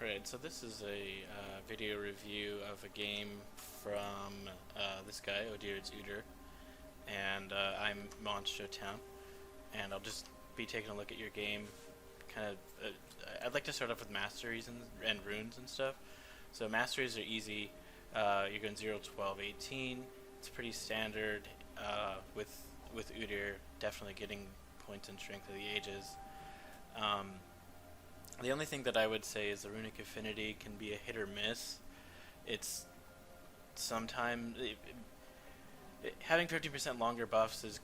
Alright, so this is a video review of a game from this guy, Udyr's Udyr, and I'm Monster Town, and I'll just be taking a look at your game. I'd like to start off with masteries and runes and stuff. So masteries are easy. You're going 0, 12, 18. It's pretty standard with Udyr, definitely getting points in Strength of the Ages. The only thing that I would say is the runic affinity can be a hit or miss. It's sometimes having 15% longer buffs is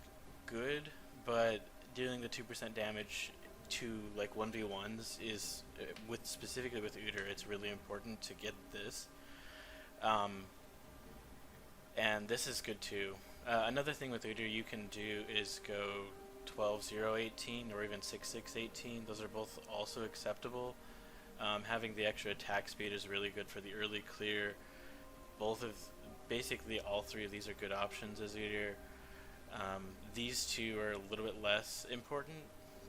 good, but dealing the 2% damage to like 1v1s is specifically with Udyr, it's really important to get this. And this is good too. Another thing with Udyr you can do is go 12, 0, 18 or even 6, 6, 18. Those are both also acceptable. Having the extra attack speed is really good for the early clear. Basically all three of these are good options as Udyr. These two are a little bit less important.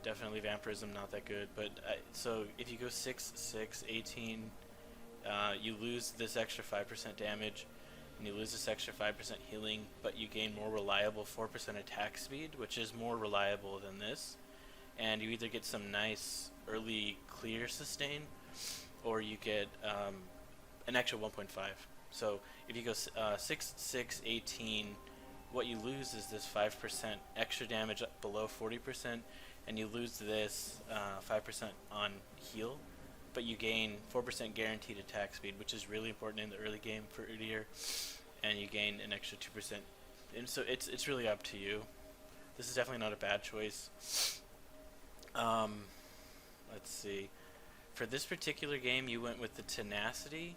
Definitely Vampirism not that good, but so if you go 6, 6, 18, you lose this extra 5% damage, and you lose this extra 5% healing, but you gain more reliable 4% attack speed, which is more reliable than this. And you either get some nice early clear sustain, or you get an extra 1.5. So if you go 6, 6, 18, what you lose is this 5% extra damage below 40%, and you lose this 5% on heal, but you gain 4% guaranteed attack speed, which is really important in the early game for Udyr, and you gain an extra 2%. And so it's really up to you. This is definitely not a bad choice. Let's see. For this particular game, you went with the Tenacity.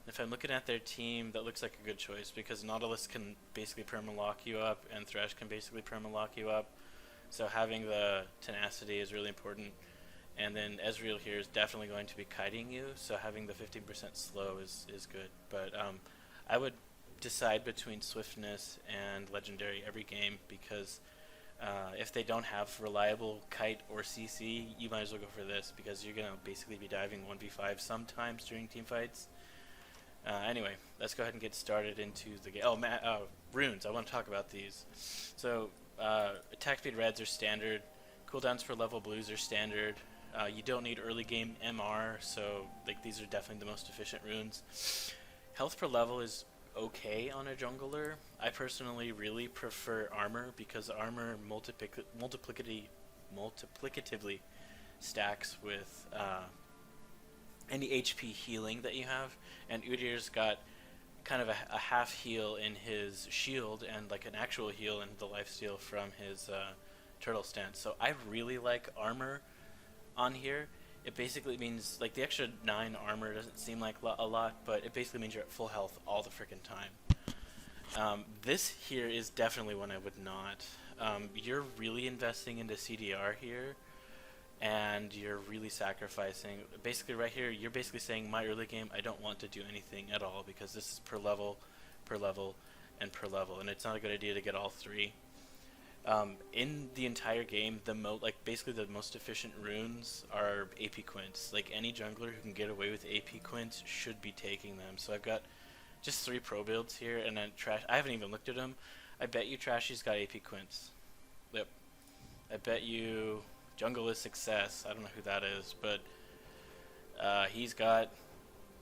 If I'm looking at their team, that looks like a good choice because Nautilus can basically perma-lock you up, and Thresh can basically perma-lock you up. So having the Tenacity is really important. And then Ezreal here is definitely going to be kiting you, so having the 15% slow is good. But I would decide between Swiftness and Legendary every game because if they don't have reliable kite or CC, you might as well go for this because you're going to basically be diving 1v5 sometimes during team fights. Anyway, let's go ahead and get started into the game. Runes, I want to talk about these. So attack speed reds are standard, cooldowns for level blues are standard. You don't need early game MR, so like these are definitely the most efficient runes. Health per level is okay on a jungler. I personally really prefer armor because armor multiplicatively stacks with any HP healing that you have, and Udyr's got kind of a half heal in his shield and like an actual heal in the lifesteal from his turtle stance. So I really like armor on here. It basically means like the extra 9 armor doesn't seem like a lot, but it basically means you're at full health all the freaking time. This here is definitely one I would not. You're really investing into CDR here, and you're really sacrificing. Basically right here, you're basically saying my early game, I don't want to do anything at all because this is per level, and per level, and it's not a good idea to get all three. In the entire game, basically the most efficient runes are AP Quints. Like any jungler who can get away with AP Quints should be taking them. So I've got just 3 pro builds here, and then I haven't even looked at them. I bet you Trashy's got AP Quints. Yep. I bet you Jungle is Success. I don't know who that is, but he's got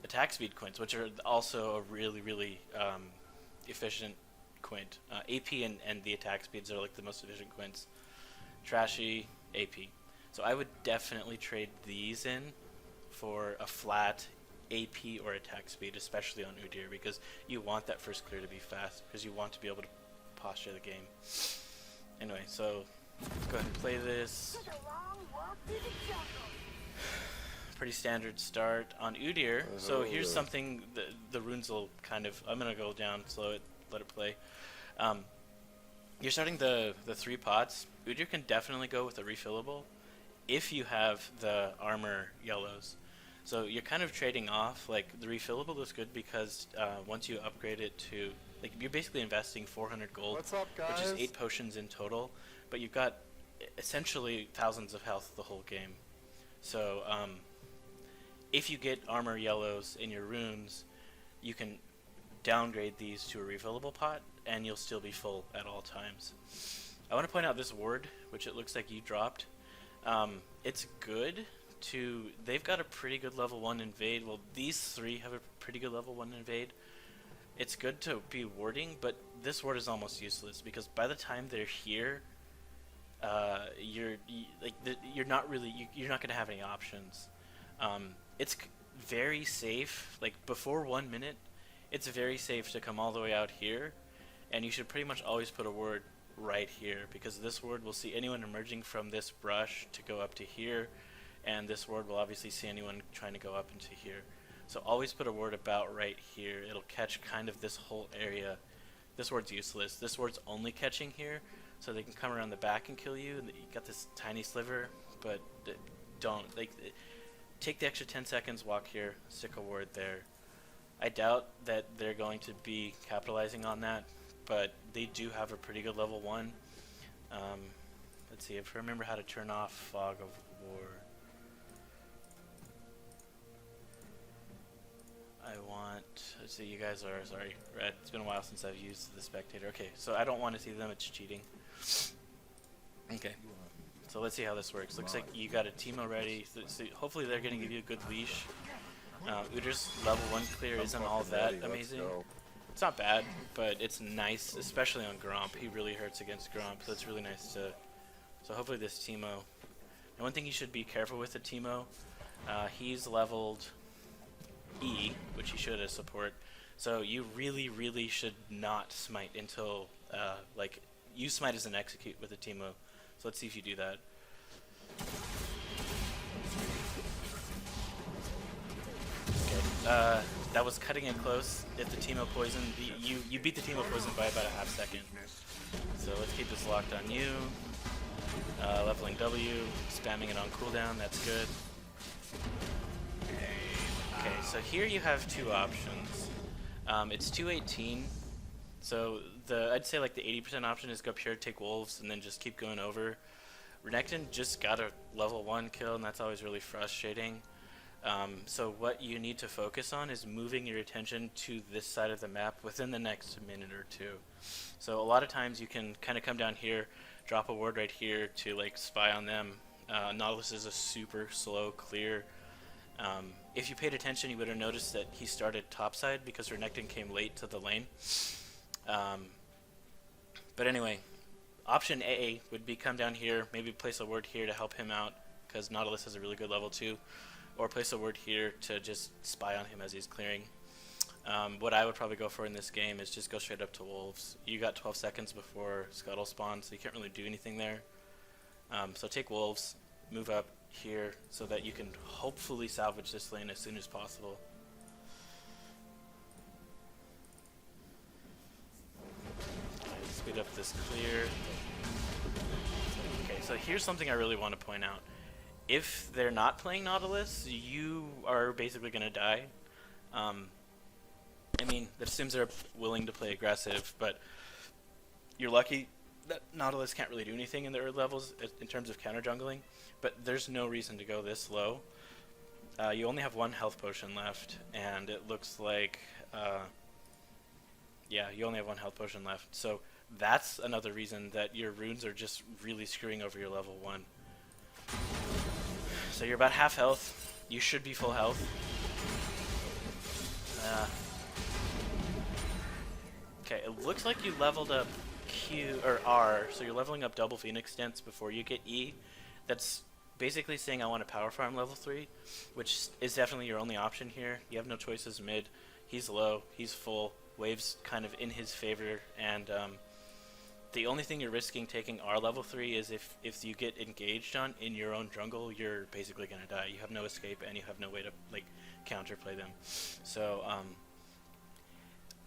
attack speed Quints, which are also a really, really efficient Quint. AP and the attack speeds are like the most efficient Quints. Trashy, AP. So I would definitely trade these in for a flat AP or attack speed, especially on Udyr, because you want that first clear to be fast, because you want to be able to posture the game. Anyway, so let's go ahead and play this. Pretty standard start on Udyr. So here's something, the runes will kind of, I'm going to go down, slow it, let it play. You're starting the 3 pots. Udyr can definitely go with a refillable if you have the armor yellows. So you're kind of trading off. Like the refillable is good because once you upgrade it to, like you're basically investing 400 gold, What's up, guys? which is 8 potions in total, but you've got essentially thousands of health the whole game. So if you get armor yellows in your runes, you can downgrade these to a refillable pot, and you'll still be full at all times. I want to point out this ward, which it looks like you dropped. It's good to... They've got a pretty good level 1 invade. Well, these three have a pretty good level 1 invade. It's good to be warding, but this ward is almost useless, because by the time they're here, you're not going to have any options. It's very safe. Like, before 1 minute, it's very safe to come all the way out here, and you should pretty much always put a ward right here, because this ward will see anyone emerging from this brush to go up to here, and this ward will obviously see anyone trying to go up into here. So always put a ward about right here. It'll catch kind of this whole area. This ward's useless. This ward's only catching here, so they can come around the back and kill you, and you got this tiny sliver, but don't. Take the extra 10 seconds, walk here, stick a ward there. I doubt that they're going to be capitalizing on that, but they do have a pretty good level 1. Let's see if I remember how to turn off Fog of War. Let's see, you guys are, sorry, Red. It's been a while since I've used the Spectator. Okay, so I don't want to see them, it's cheating. Okay, so let's see how this works. Looks like you got a Teemo ready, so hopefully they're going to give you a good leash. Udyr's level 1 clear isn't all that amazing. It's not bad, but it's nice, especially on Gromp. He really hurts against Gromp, so it's really nice to... So hopefully this Teemo... And one thing you should be careful with the Teemo, he's leveled E, which he should as support. So you really, really should not smite until, use smite as an execute with a Teemo. So let's see if you do that. Okay, that was cutting it close. If the Teemo poison, you beat the Teemo poison by about a half second. So let's keep this locked on you. Leveling W, spamming it on cooldown, that's good. Okay, so here you have two options. It's 218, so I'd say like the 80% option is go pure, take wolves, and then just keep going over. Renekton just got a level 1 kill, and that's always really frustrating. So what you need to focus on is moving your attention to this side of the map within the next minute or two. So a lot of times you can kind of come down here, drop a ward right here to like spy on them. Nautilus is a super slow clear. If you paid attention, you would have noticed that he started topside because Renekton came late to the lane. But anyway, option A would be come down here, maybe place a ward here to help him out because Nautilus has a really good level 2, or place a ward here to just spy on him as he's clearing. What I would probably go for in this game is just go straight up to wolves. You got 12 seconds before Scuttle spawns, so you can't really do anything there. So take wolves, move up here so that you can hopefully salvage this lane as soon as possible. Okay, speed up this clear. Okay, so here's something I really want to point out. If they're not playing Nautilus, you are basically going to die. I mean, that assumes they're willing to play aggressive, but you're lucky that Nautilus can't really do anything in the early levels in terms of counter jungling, but there's no reason to go this low. You only have one health potion left, and it looks like, yeah, you only have one health potion left. So that's another reason that your runes are just really screwing over your level 1. So you're about half health. You should be full health. Okay, it looks like you leveled up Q or R, so you're leveling up double Phoenix Dance before you get E. That's basically saying I want to power farm level 3, which is definitely your only option here. You have no choices mid. He's low, he's full, waves kind of in his favor, and the only thing you're risking taking R level 3 is if you get engaged on in your own jungle, you're basically going to die. You have no escape and you have no way to like counterplay them. So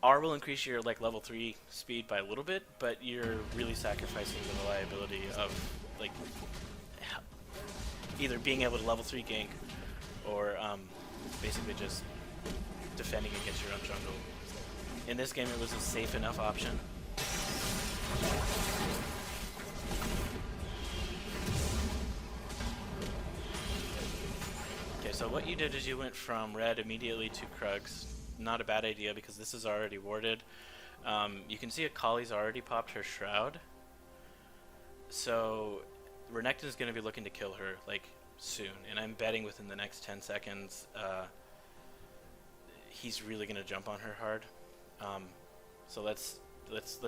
R will increase your like level 3 speed by a little bit, but you're really sacrificing the reliability of like either being able to level 3 gank or basically just defending against your own jungle. In this game it was a safe enough option. Okay, so what you did is you went from red immediately to Krugs. Not a bad idea because this is already warded. You can see Akali's already popped her Shroud. So Renekton's going to be looking to kill her like soon, and I'm betting within the next 10 seconds he's really going to jump on her hard. So let's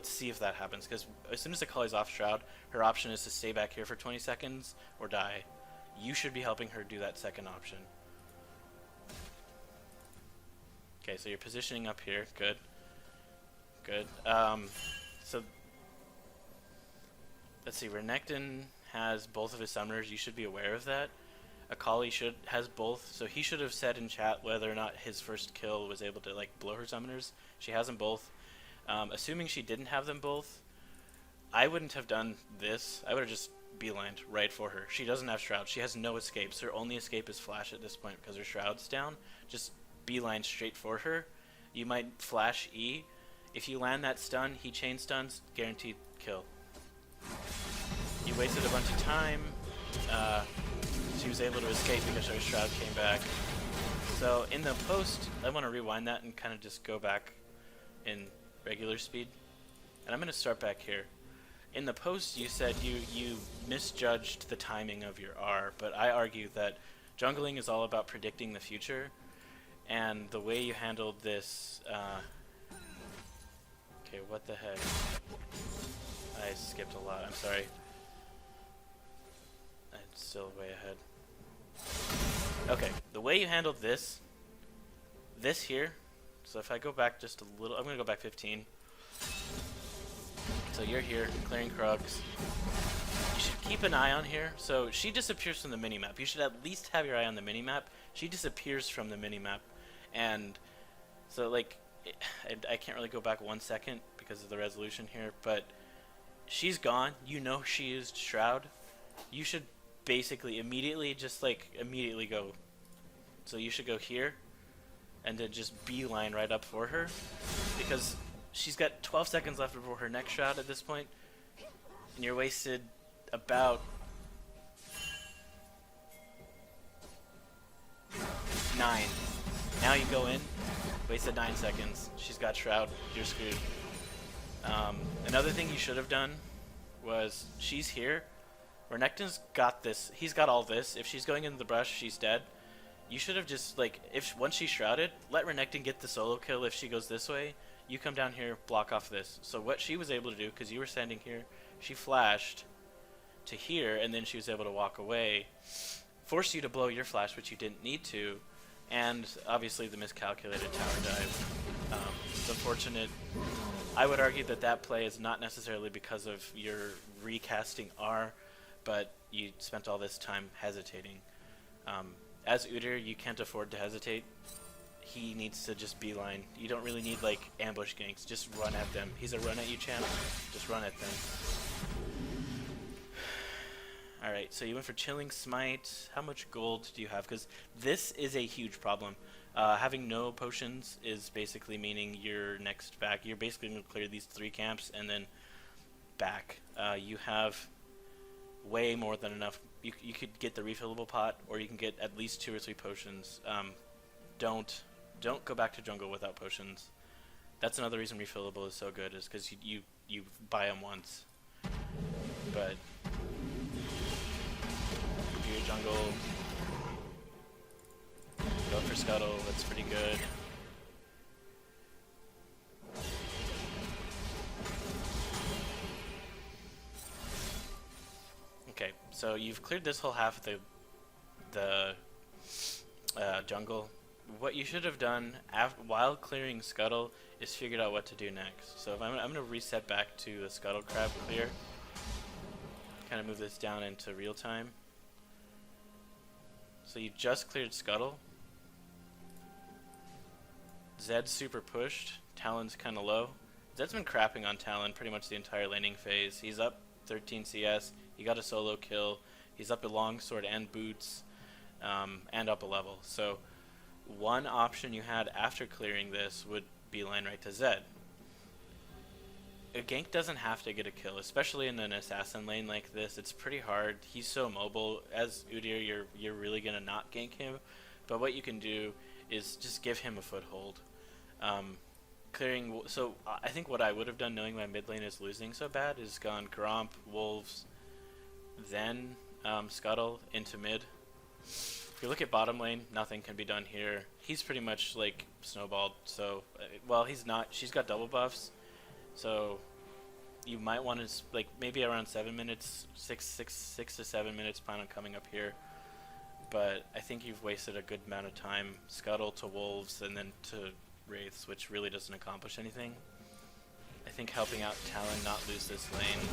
see if that happens, because as soon as Akali's off Shroud, her option is to stay back here for 20 seconds or die. You should be helping her do that second option. Okay, so you're positioning up here. Good. Good. So let's see. Renekton has both of his summoners. You should be aware of that. Akali has both, so he should have said in chat whether or not his first kill was able to like blow her summoners. She has them both. Assuming she didn't have them both, I wouldn't have done this. I would have just beelined right for her. She doesn't have Shroud. She has no escapes. Her only escape is Flash at this point because her Shroud's down. Just beeline straight for her. You might flash E. If you land that stun, he chain stuns, guaranteed kill. You wasted a bunch of time. She was able to escape because her Shroud came back. So in the post, I want to rewind that and kind of just go back in regular speed. And I'm going to start back here. In the post, you said you misjudged the timing of your R, but I argue that jungling is all about predicting the future, and the way you handled this... okay, what the heck? I skipped a lot, I'm sorry. I'm still way ahead. Okay, the way you handled this here, so if I go back just a little, I'm going to go back 15. So you're here, clearing Krugs. You should keep an eye on here. So she disappears from the minimap. You should at least have your eye on the minimap. She disappears from the minimap. And so, like, I can't really go back 1 second because of the resolution here, but she's gone. You know she used Shroud. You should basically immediately go. So you should go here and then just beeline right up for her, because she's got 12 seconds left before her next Shroud at this point, and you're wasted about 9. Now you go in, wasted 9 seconds. She's got Shroud. You're screwed. Another thing you should have done was, she's here. Renekton's got this. He's got all this. If she's going into the brush, she's dead. You should have just, like, once she's shrouded, let Renekton get the solo kill if she goes this way. You come down here, block off this. So what she was able to do, because you were standing here, she flashed to here, and then she was able to walk away, forced you to blow your flash, which you didn't need to, and obviously the miscalculated tower dive. It's unfortunate. I would argue that that play is not necessarily because of your recasting R, but you spent all this time hesitating. As Udyr, you can't afford to hesitate. He needs to just beeline. You don't really need, like, ambush ganks. Just run at them. He's a run at you champ. Just run at them. Alright, so you went for Chilling Smite. How much gold do you have? Because this is a huge problem. Having no potions is basically meaning you're next back. You're basically going to clear these 3 camps and then back. You have way more than enough. You could get the refillable pot, or you can get at least 2 or 3 potions. Don't go back to jungle without potions. That's another reason refillable is so good, is because you buy them once. But do your jungle, go for scuttle. That's pretty good. Okay, so you've cleared this whole half of the jungle. What you should have done while clearing Scuttle is figured out what to do next. So if I'm going to reset back to the Scuttle Crab clear. Kind of move this down into real time. So you just cleared Scuttle. Zed's super pushed. Talon's kind of low. Zed's been crapping on Talon pretty much the entire laning phase. He's up 13 CS. He got a solo kill. He's up a longsword and boots, and up a level. So one option you had after clearing this would beeline right to Zed. A gank doesn't have to get a kill, especially in an assassin lane like this. It's pretty hard. He's so mobile. As Udyr, you're really gonna not gank him, But what you can do is just give him a foothold. So I think what I would have done, knowing my mid lane is losing so bad, is gone Gromp, Wolves, then Scuttle into mid. If you look at bottom lane, nothing can be done here. He's pretty much like snowballed. So, well, he's not. She's got double buffs, so you might want to like maybe around 7 minutes, 6 to 7 minutes. Plan on coming up here, but I think you've wasted a good amount of time. Scuttle to Wolves and then to Wraiths, which really doesn't accomplish anything. I think helping out Talon not lose this lane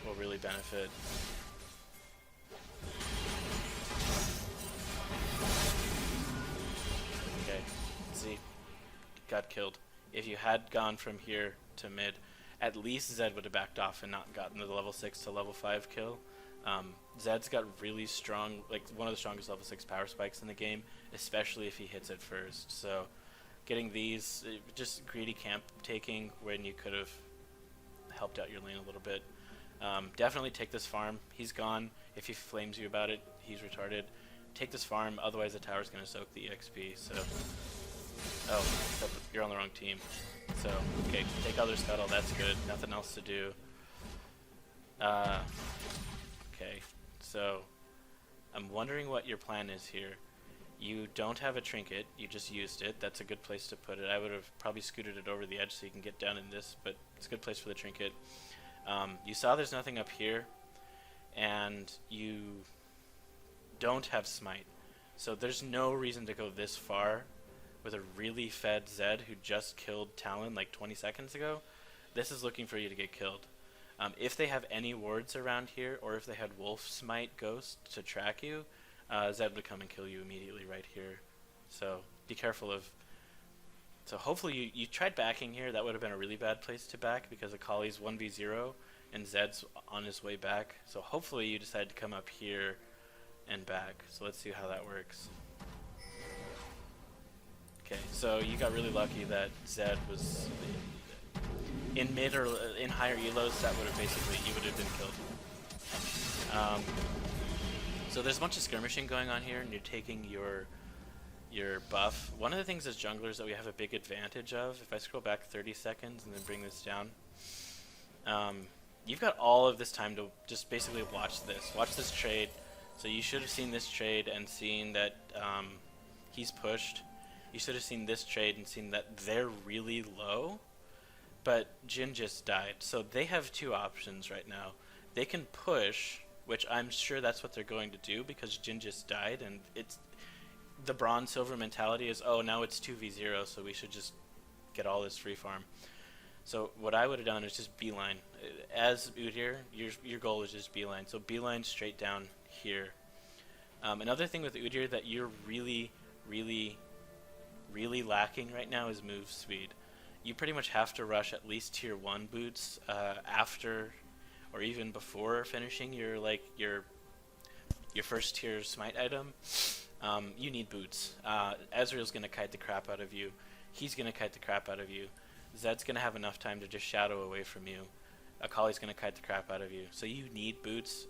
will really benefit. Okay, see, got killed. If you had gone from here to mid, at least Zed would have backed off and not gotten the level 6 to level 5 kill. Zed's got really strong, like one of the strongest level 6 power spikes in the game, especially if he hits it first. So getting these, just greedy camp taking when you could have helped out your lane a little bit. Definitely take this farm. He's gone. If he flames you about it, he's retarded. Take this farm, otherwise the tower's going to soak the EXP. So, oh, except you're on the wrong team. So, okay, take other Scuttle, that's good. Nothing else to do. Okay, so I'm wondering what your plan is here. You don't have a trinket, you just used it. That's a good place to put it. I would have probably scooted it over the edge so you can get down in this, but it's a good place for the trinket. You saw there's nothing up here, and you don't have smite. So there's no reason to go this far with a really fed Zed who just killed Talon like 20 seconds ago. This is looking for you to get killed. If they have any wards around here, or if they had Wolf Smite Ghost to track you, Zed would come and kill you immediately right here. So be careful of... So hopefully you tried backing here. That would have been a really bad place to back because Akali's 1v0 and Zed's on his way back. So hopefully you decided to come up here and back. So let's see how that works. Okay, so you got really lucky that Zed was in mid or in higher elos. That would have basically, you would have been killed. So there's a bunch of skirmishing going on here, and you're taking your buff. One of the things as junglers that we have a big advantage of, if I scroll back 30 seconds and then bring this down, you've got all of this time to just basically watch this. Watch this trade. So you should have seen this trade and seen that he's pushed. You should have seen this trade and seen that they're really low, but Jhin just died. So they have two options right now. They can push, which I'm sure that's what they're going to do because Jhin just died, and it's the bronze silver mentality is, oh, now it's 2v0, so we should just get all this free farm. So what I would have done is just beeline. As Udyr, your goal is just beeline. So beeline straight down here. Another thing with Udyr that you're really lacking right now is move speed. You pretty much have to rush at least tier 1 boots after or even before finishing your first tier smite item. You need boots. Ezreal's going to kite the crap out of you. He's going to kite the crap out of you. Zed's going to have enough time to just shadow away from you. Akali's going to kite the crap out of you. So you need boots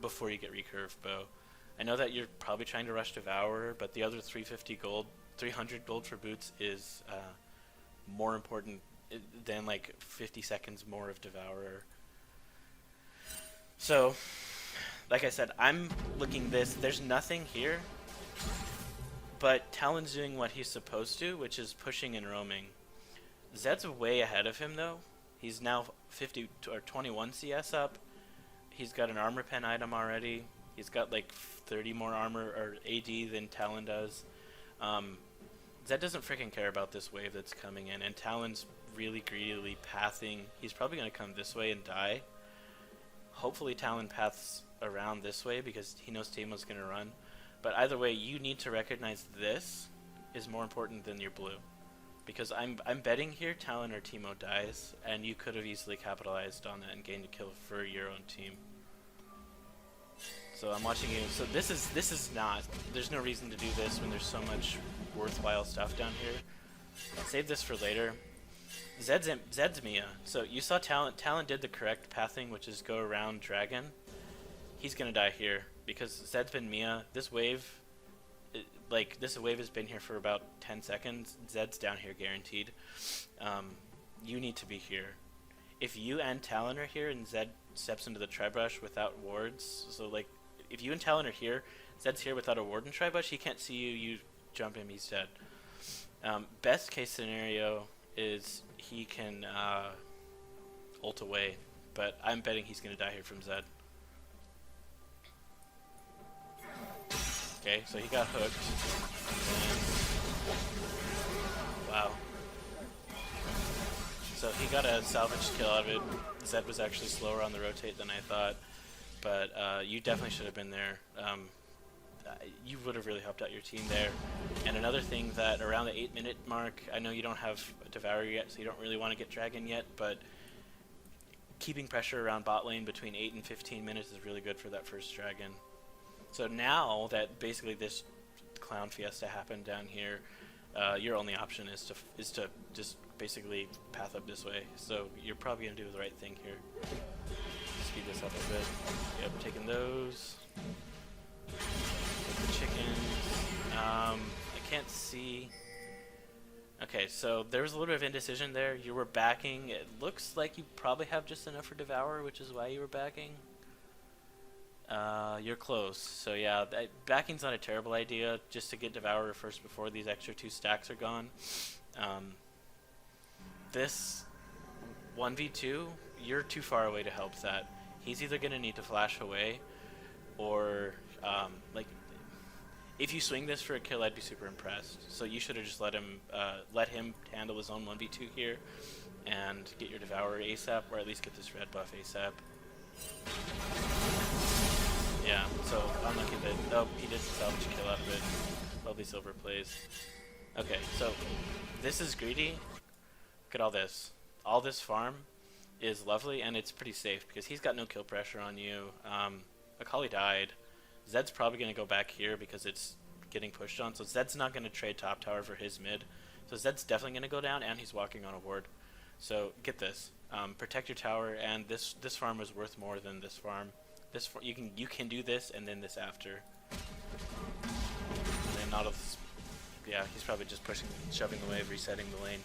before you get recurve bow. I know that you're probably trying to rush Devourer, but the other 350 gold, 300 gold for boots is more important than like 50 seconds more of Devourer. So, like I said, I'm looking this. There's nothing here, but Talon's doing what he's supposed to, which is pushing and roaming. Zed's way ahead of him, though. He's now 50 or 21 CS up. He's got an armor pen item already. He's got like 30 more armor or AD than Talon does. Zed doesn't freaking care about this wave that's coming in, and Talon's really greedily pathing. He's probably going to come this way and die. Hopefully Talon paths around this way because he knows Teemo's going to run. But either way, you need to recognize this is more important than your blue. Because I'm betting here Talon or Teemo dies, and you could have easily capitalized on that and gained a kill for your own team. So I'm watching you. So this is not. There's no reason to do this when there's so much worthwhile stuff down here. Save this for later. Zed's Mia. So you saw Talon. Talon did the correct pathing, which is go around Dragon. He's gonna die here because Zed's been Mia. This wave like, this wave has been here for about 10 seconds. Zed's down here guaranteed. You need to be here. If you and Talon are here and Zed steps into the tri-brush without wards, so like, if you and Talon are here, Zed's here without a ward and tri-brush, he can't see you, you jump him, he's dead. Best case scenario is he can ult away, but I'm betting he's going to die here from Zed. Okay, so he got hooked. And wow. So he got a salvage kill out of it. Zed was actually slower on the rotate than I thought, but you definitely should have been there. You would have really helped out your team there. And another thing that around the 8-minute mark, I know you don't have Devourer yet, so you don't really want to get Dragon yet, but keeping pressure around bot lane between 8 and 15 minutes is really good for that first Dragon. So now that basically this clown fiesta happened down here, your only option is to just basically path up this way. So you're probably gonna do the right thing here. Speed this up a bit. Yep, taking those. Take the chickens. I can't see. Okay, so there was a little bit of indecision there. You were backing. It looks like you probably have just enough for Devour, which is why you were backing. You're close. So yeah, backing's not a terrible idea, just to get Devourer first before these extra 2 stacks are gone. This 1v2, you're too far away to help that. He's either going to need to flash away, or like, if you swing this for a kill, I'd be super impressed. So you should have just let him handle his own 1v2 here, and get your Devourer ASAP, or at least get this red buff ASAP. Yeah, so unlucky that, oh, he did salvage kill out of it. Lovely silver plays. Okay, so this is greedy. Look at all this. All this farm is lovely, and it's pretty safe because he's got no kill pressure on you. Akali died. Zed's probably going to go back here because it's getting pushed on, so Zed's not going to trade top tower for his mid. So Zed's definitely going to go down, and he's walking on a ward. So get this. Protect your tower, and this farm is worth more than this farm. You can do this and then this after. And then Nautilus, yeah, he's probably just shoving the wave, resetting the lane.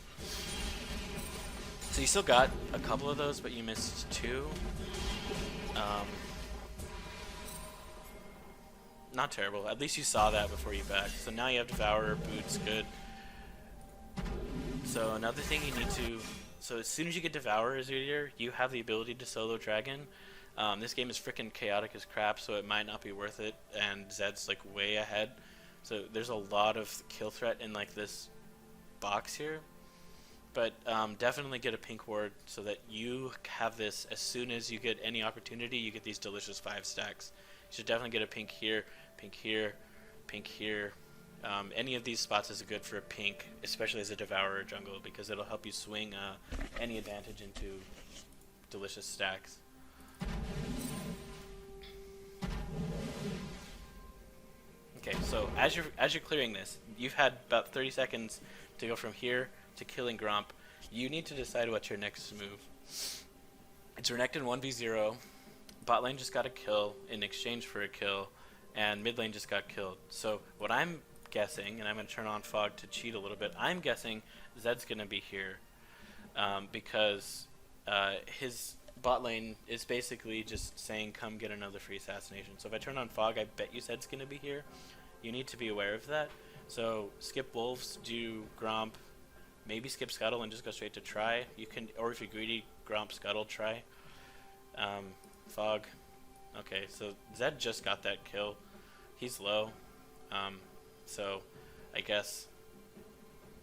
So you still got a couple of those, but you missed 2. Not terrible. At least you saw that before you backed. So now you have Devourer, Boots, good. So another thing you need to... So as soon as you get Devourer as Udyr, you have the ability to solo Dragon. This game is freaking chaotic as crap, so it might not be worth it, and Zed's like way ahead. So there's a lot of kill threat in like this box here. But definitely get a pink ward so that you have this as soon as you get any opportunity, you get these delicious 5 stacks. You should definitely get a pink here, pink here, pink here. Any of these spots is good for a pink, especially as a Devourer jungle, because it'll help you swing any advantage into delicious stacks. Okay, so as you're clearing this, you've had about 30 seconds to go from here to killing Gromp. You need to decide what's your next move. It's Renekton 1v0. Bot lane just got a kill in exchange for a kill, and mid lane just got killed. So what I'm guessing, and I'm going to turn on Fog to cheat a little bit, I'm guessing Zed's going to be here because his bot lane is basically just saying, come get another free assassination. So if I turn on Fog, I bet you Zed's going to be here. You need to be aware of that. So skip Wolves, do Gromp, maybe skip Scuttle and just go straight to try. You can, or if you're greedy, Gromp, Scuttle, try. Fog. Okay, so Zed just got that kill. He's low. So I guess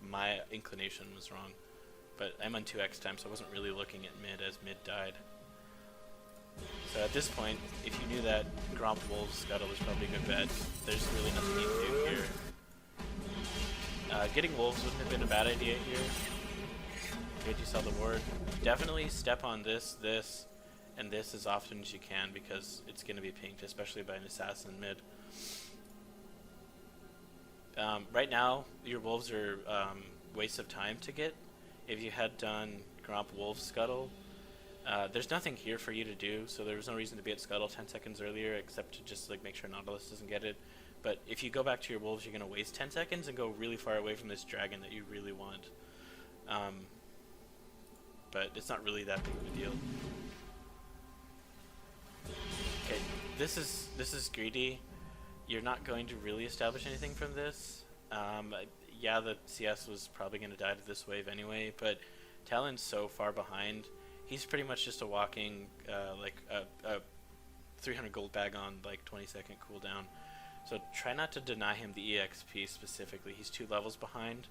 my inclination was wrong. But I'm on 2x time, so I wasn't really looking at mid as mid died. So at this point, if you knew that Gromp Wolves Scuttle was probably a good bet, there's really nothing you can do here. Getting Wolves wouldn't have been a bad idea here. Good, you saw the ward. Definitely step on this, and this as often as you can, because it's going to be pinked, especially by an assassin mid. Right now, your Wolves are waste of time to get. If you had done Gromp Wolves Scuttle, there's nothing here for you to do, so there was no reason to be at Scuttle 10 seconds earlier except to just like make sure Nautilus doesn't get it. But if you go back to your wolves, you're going to waste 10 seconds and go really far away from this dragon that you really want. But it's not really that big of a deal. Okay, this is greedy. You're not going to really establish anything from this. Yeah, the CS was probably going to die to this wave anyway, but Talon's so far behind. He's pretty much just a walking, like a 300 gold bag on like 20-second cooldown. So try not to deny him the EXP specifically. He's 2 levels behind.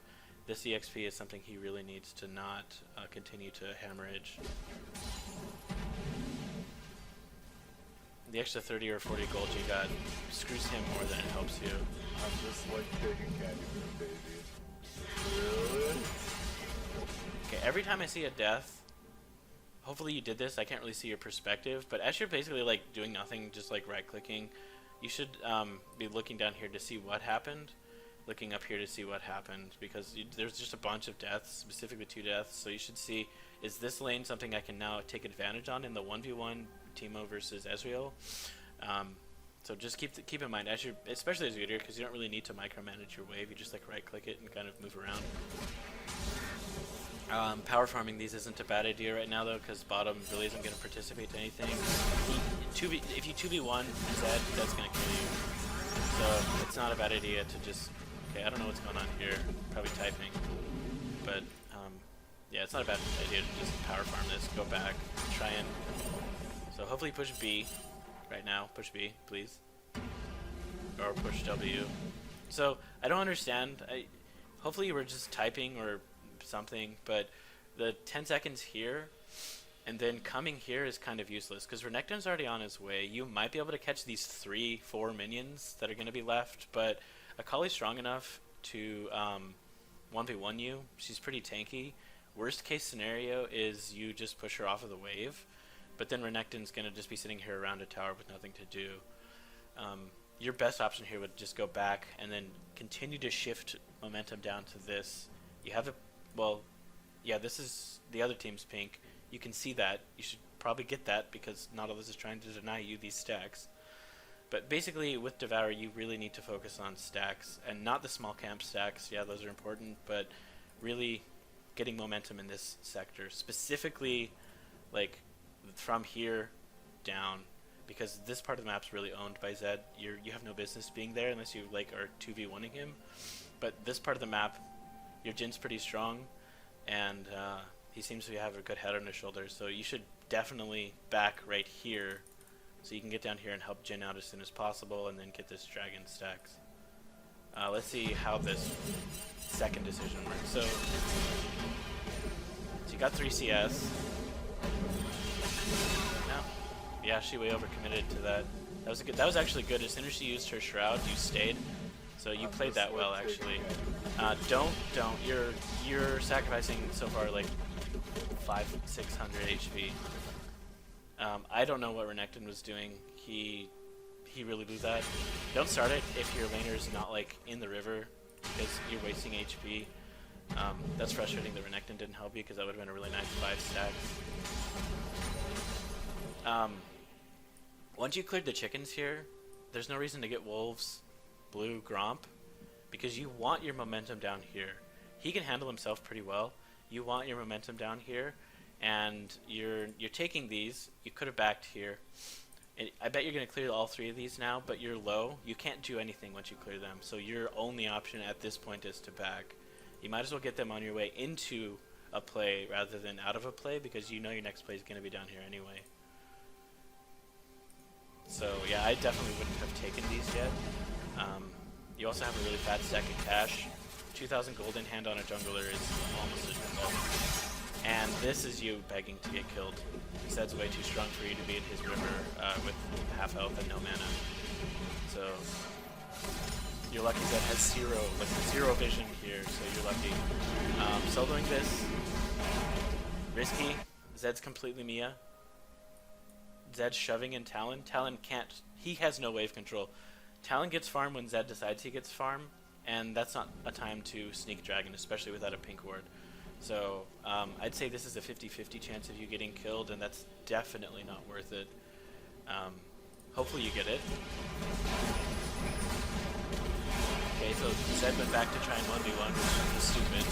This EXP is something he really needs to not continue to hemorrhage. The extra 30 or 40 gold you got screws him more than it helps you. I'm just like taking candy from a baby. Really? Okay, every time I see a death, hopefully you did this, I can't really see your perspective, but as you're basically like doing nothing, just like right clicking, you should be looking down here to see what happened, looking up here to see what happened, because there's just a bunch of deaths, specifically 2 deaths, so you should see, is this lane something I can now take advantage on in the 1v1 Teemo versus Ezreal? So just keep in mind, as you're, especially as Udyr, because you don't really need to micromanage your wave, you just like right click it and kind of move around. Power farming these isn't a bad idea right now though, because bottom really isn't going to participate to anything. If you 2v1 Zed, that's going to kill you. So it's not a bad idea to just... Okay, I don't know what's going on here. Probably typing. But yeah, it's not a bad idea to just power farm this. Go back. Try and... So hopefully push B right now. Push B, please. Or push W. So I don't understand. Hopefully you were just typing or something, but the 10 seconds here and then coming here is kind of useless because Renekton's already on his way. You might be able to catch these 3-4 minions that are going to be left, but Akali's strong enough to 1v1 you. She's pretty tanky. Worst case scenario is you just push her off of the wave, but then Renekton's going to just be sitting here around a tower with nothing to do. Your best option here would just go back and then continue to shift momentum down to this. You have a... Well, yeah, this is the other team's pink. You can see that. You should probably get that because Nautilus is trying to deny you these stacks. But basically, with Devour, you really need to focus on stacks and not the small camp stacks. Yeah, those are important, but really getting momentum in this sector. Specifically, like, from here down, because this part of the map's really owned by Zed. You have no business being there unless you, like, are 2v1ing him. But this part of the map... Your Jin's pretty strong, and he seems to have a good head on his shoulders, so you should definitely back right here so you can get down here and help Jin out as soon as possible and then get this dragon stacks. Let's see how this second decision works. So you got 3 CS. No. Yeah, she way overcommitted to that. That was actually good. As soon as she used her shroud, you stayed. So you played that well, actually. Don't. You're sacrificing so far like 500-600 HP. I don't know what Renekton was doing. He really blew that. Don't start it if your laner's not like in the river because you're wasting HP. That's frustrating that Renekton didn't help you because that would have been a really nice 5 stacks. Once you cleared the chickens here, there's no reason to get wolves. Blue Gromp, because you want your momentum down here. He can handle himself pretty well. You want your momentum down here, and you're taking these. You could have backed here. I bet you're going to clear all 3 of these now, but you're low. You can't do anything once you clear them, so your only option at this point is to back. You might as well get them on your way into a play rather than out of a play, because you know your next play is going to be down here anyway. So yeah, I definitely wouldn't have taken these yet. You also have a really fat stack of cash. 2,000 gold in hand on a jungler is almost as result. And this is you begging to get killed. Zed's way too strong for you to be in his river with half health and no mana. So you're lucky Zed has zero vision here, so you're lucky. Soloing this, risky. Zed's completely Mia. Zed's shoving in Talon. Talon can't. He has no wave control. Talon gets farm when Zed decides he gets farm, and that's not a time to sneak dragon, especially without a pink ward. So I'd say this is a 50-50 chance of you getting killed, and that's definitely not worth it. Hopefully you get it. Okay, so Zed went back to try and 1v1, which is stupid.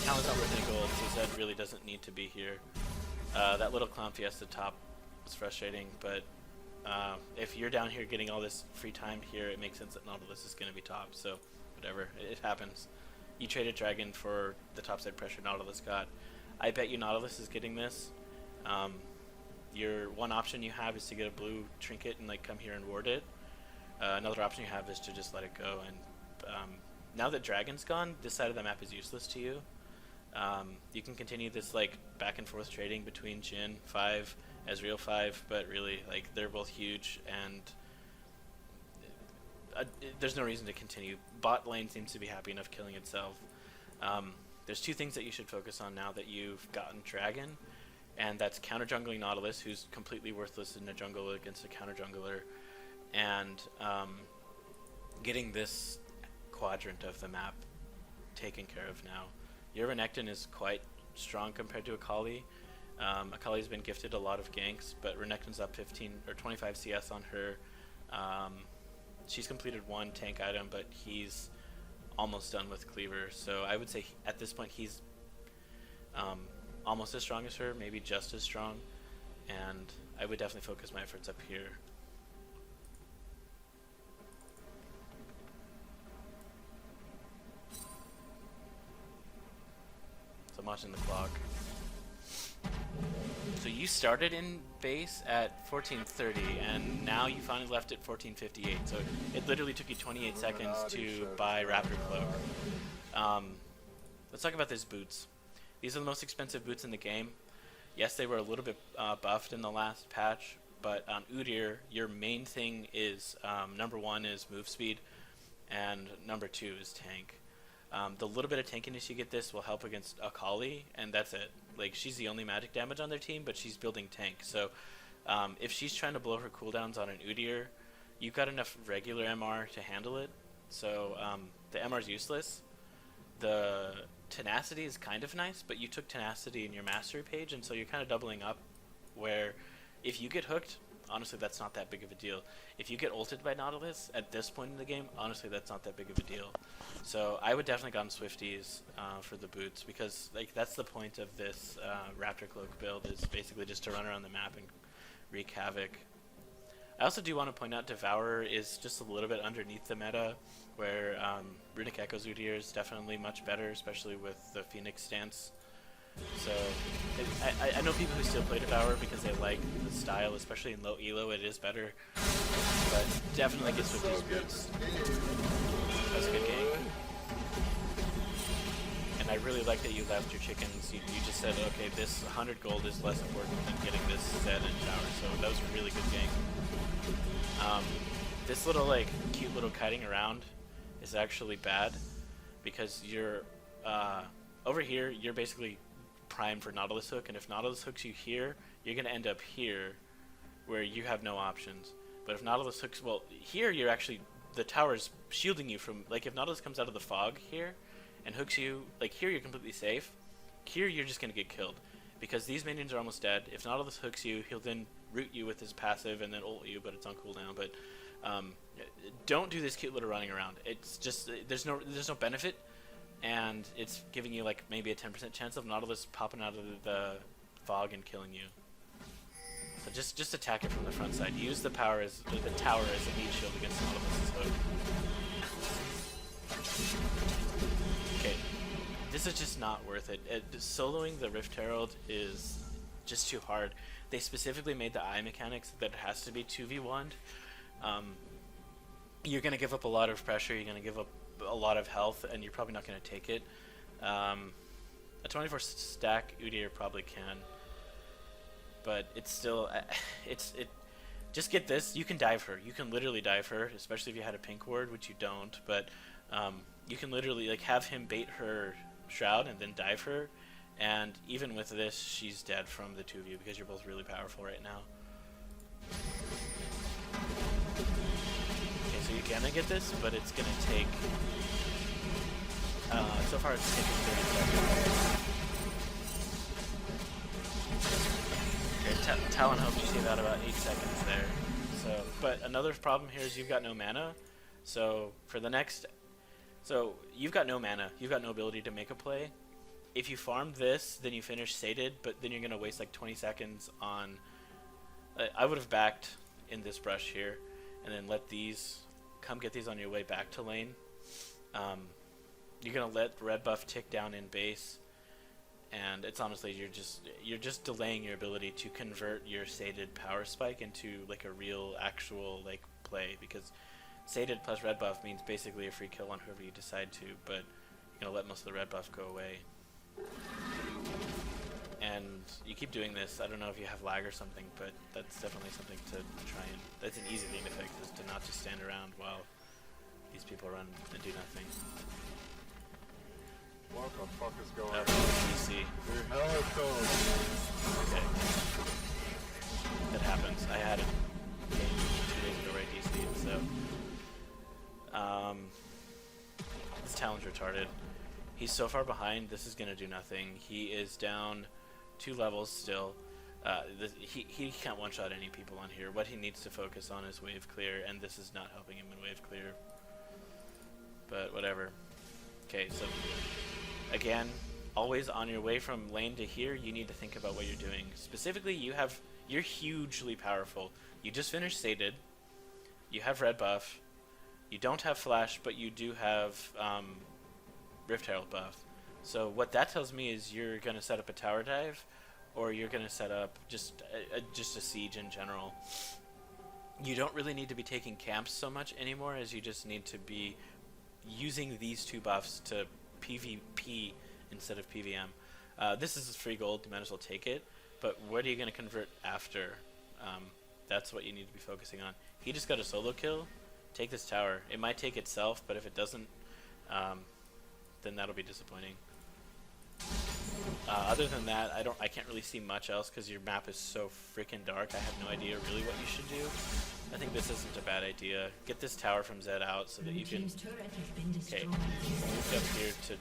Talon's not worth any gold, so Zed really doesn't need to be here. That little clown fiesta top was frustrating, but if you're down here getting all this free time here, it makes sense that Nautilus is going to be top, so whatever, it happens. You traded Dragon for the topside pressure Nautilus got. I bet you Nautilus is getting this. Your one option you have is to get a blue trinket and like come here and ward it. Another option you have is to just let it go, and now that Dragon's gone, this side of the map is useless to you. You can continue this like back and forth trading between Jhin 5, Ezreal 5, but really like they're both huge, and there's no reason to continue. Bot lane seems to be happy enough killing itself. There's two things that you should focus on now that you've gotten Dragon, and that's counter jungling Nautilus, who's completely worthless in a jungle against a counter jungler, and getting this quadrant of the map taken care of now. Your Renekton is quite strong compared to Akali. Akali's been gifted a lot of ganks, but Renekton's up 15 or 25 CS on her. She's completed one tank item, but he's almost done with Cleaver. So I would say at this point he's almost as strong as her, maybe just as strong. And I would definitely focus my efforts up here. So I'm watching the clock. So you started in base at 14:30, and now you finally left at 14:58. So it literally took you 28 seconds to buy Raptor Cloak. Let's talk about these boots. These are the most expensive boots in the game. Yes, they were a little bit buffed in the last patch, but on Udyr, your main thing is number 1 is move speed, and number 2 is tank. The little bit of tankiness you get this will help against Akali, and that's it. Like, she's the only magic damage on their team, but she's building tank. So if she's trying to blow her cooldowns on an Udyr, you've got enough regular MR to handle it. So the MR is useless. The tenacity is kind of nice, but you took tenacity in your mastery page, and so you're kind of doubling up, where if you get hooked, honestly, that's not that big of a deal. If you get ulted by Nautilus at this point in the game, honestly, that's not that big of a deal. So I would definitely go on Swifties for the boots, because like that's the point of this Raptor Cloak build, is basically just to run around the map and wreak havoc. I also do want to point out Devourer is just a little bit underneath the meta, where Runic Echo's Udyr is definitely much better, especially with the Phoenix stance. So I know people who still play Devourer because they like the style, especially in low elo. It is better, but definitely gets with these boots. That's a good game. And I really like that you left your chickens. You just said, okay, this 100 gold is less important than getting this Zed and tower. So that was a really good game. This little like cute little kiting around is actually bad, because you're over here. You're basically prime for Nautilus hook, and if Nautilus hooks you here, you're gonna end up here where you have no options. But if Nautilus hooks, well, here you're actually, the tower's shielding you from, like, if Nautilus comes out of the fog here and hooks you, like, here you're completely safe. Here you're just gonna get killed, because these minions are almost dead. If Nautilus hooks you, he'll then root you with his passive and then ult you, but it's on cooldown. But don't do this cute little running around. It's just, there's no benefit. And it's giving you like maybe a 10% chance of Nautilus popping out of the fog and killing you. So just attack it from the front side. Use the tower as a meat shield against Nautilus's hook. Okay, this is just not worth it. Soloing the Rift Herald is just too hard. They specifically made the eye mechanics that it has to be 2v1. You're gonna give up a lot of pressure. You're gonna give up a lot of health, and you're probably not going to take it. A 24 stack Udyr probably can, but it's still just get this. You can dive her. You can literally dive her, especially if you had a pink ward, which you don't. But you can literally like have him bait her shroud and then dive her, and even with this, she's dead from the two of you, because you're both really powerful right now. So you're gonna get this, but it's gonna take, so far it's taken 30 seconds. Okay, Talon helped you save out about 8 seconds there. So, but another problem here is you've got no mana. So for the next, so you've got no mana, you've got no ability to make a play. If you farm this, then you finish sated, but then you're gonna waste like 20 seconds on. I would have backed in this brush here, and then let these come get these on your way back to lane. You're gonna let red buff tick down in base, and it's honestly you're just delaying your ability to convert your sated power spike into like a real actual like play, because sated plus red buff means basically a free kill on whoever you decide to, but you're gonna let most of the red buff go away. And you keep doing this. I don't know if you have lag or something, but that's definitely something to try and. That's an easy thing to fix, is to not just stand around while these people run and do nothing. What the fuck is going on? DC. Dude, hell is cold. Okay. That happens. I had it game 2 days ago, right? DC. So, this Talon's retarded. He's so far behind. This is gonna do nothing. He is down 2 levels still. He can't one-shot any people on here. What he needs to focus on is wave clear, and this is not helping him in wave clear. But whatever. Okay, so again, always on your way from lane to here, you need to think about what you're doing. Specifically, you're hugely powerful. You just finished sated. You have red buff. You don't have flash, but you do have Rift Herald buff. So what that tells me is you're going to set up a tower dive, or you're going to set up just a siege in general. You don't really need to be taking camps so much anymore, as you just need to be using these 2 buffs to PvP instead of PvM. This is free gold, you might as well take it, but what are you going to convert after? That's what you need to be focusing on. He just got a solo kill. Take this tower. It might take itself, but if it doesn't, then that'll be disappointing. Other than that, I can't really see much else, because your map is so freaking dark. I have no idea really what you should do. I think this isn't a bad idea. Get this tower from Zed out so that you can. Okay, move up here to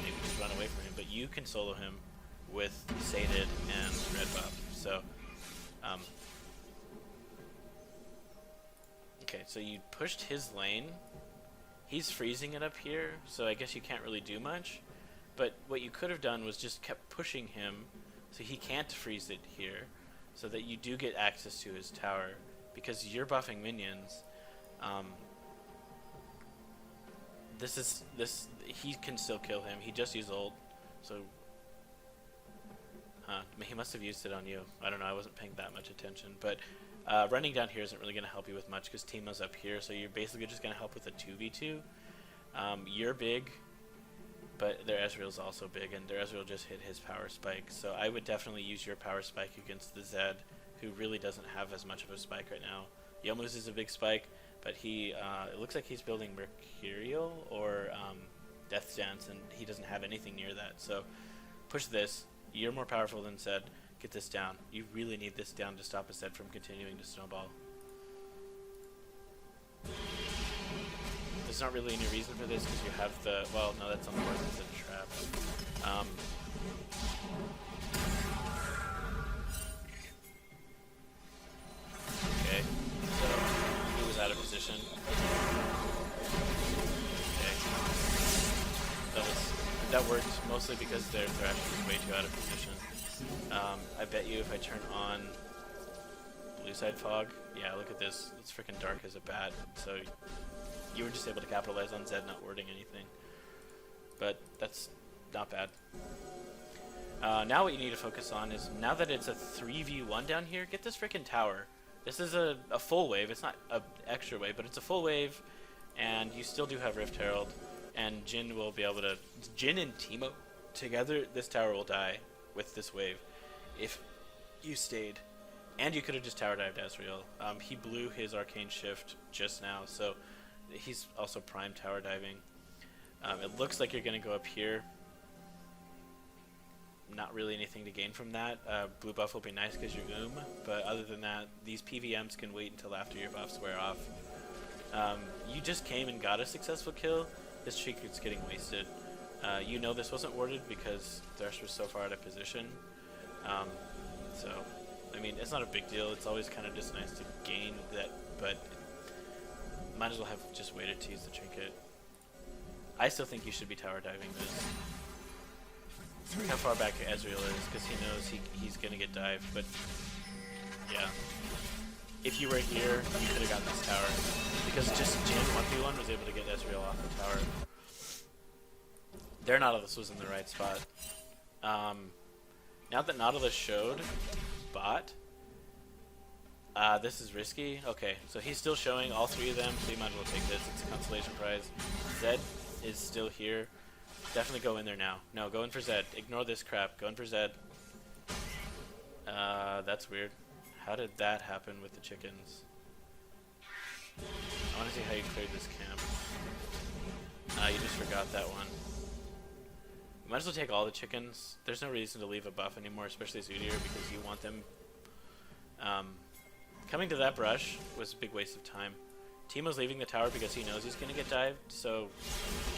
maybe just run away from him, but you can solo him with sated and red buff. So, okay, so you pushed his lane. He's freezing it up here, so I guess you can't really do much. But what you could have done was just kept pushing him so he can't freeze it here, so that you do get access to his tower, because you're buffing minions. He can still kill him. He just used ult, so he must have used it on you. I don't know. I wasn't paying that much attention, but running down here isn't really going to help you with much, because Teemo's up here, so you're basically just going to help with a 2v2. You're big, but their Ezreal's also big, and their Ezreal just hit his power spike. So I would definitely use your power spike against the Zed, who really doesn't have as much of a spike right now. Yomu's is a big spike, but it looks like he's building Mercurial or Death Dance, and he doesn't have anything near that. So push this. You're more powerful than Zed. Get this down. You really need this down to stop a Zed from continuing to snowball. There's not really any reason for this, because you have the. Well, no, that's on the board. It's a trap. Okay, so he was out of position. Okay, that worked mostly because their Thrash was way too out of position. I bet you if I turn on blue side fog, yeah, look at this. It's freaking dark as a bat. So you were just able to capitalize on Zed not warding anything. But that's not bad. Now what you need to focus on is, now that it's a 3v1 down here, get this freaking tower. This is a full wave. It's not an extra wave, but it's a full wave, and you still do have Rift Herald, and Jhin will be able to. Jhin and Teemo together, this tower will die with this wave if you stayed. And you could have just tower dived Ezreal. He blew his arcane shift just now, so he's also prime tower diving. It looks like you're going to go up here. Not really anything to gain from that. Blue buff will be nice because you're but other than that, these PVMs can wait until after your buffs wear off. You just came and got a successful kill. This streak is getting wasted. You know this wasn't warded because Thresh was so far out of position. So, I mean, it's not a big deal. It's always kind of just nice to gain that, but Might as well have just waited to use the trinket. I still think you should be tower diving this. Look how far back Ezreal is, because he knows he's gonna get dived, but yeah. If you were here, you could have gotten this tower. Because just Jin 1v1 was able to get Ezreal off the tower. Their Nautilus was in the right spot. Now that Nautilus showed bot, this is risky. Okay, so he's still showing all three of them, so you might as well take this. It's a consolation prize. Zed is still here. Definitely go in there now. No, go in for Zed. Ignore this crap. Go in for Zed. That's weird. How did that happen with the chickens? I want to see how you cleared this camp. You just forgot that one. You might as well take all the chickens. There's no reason to leave a buff anymore, especially as Udyr, because you want them. Coming to that brush was a big waste of time. Teemo's leaving the tower because he knows he's going to get dived, so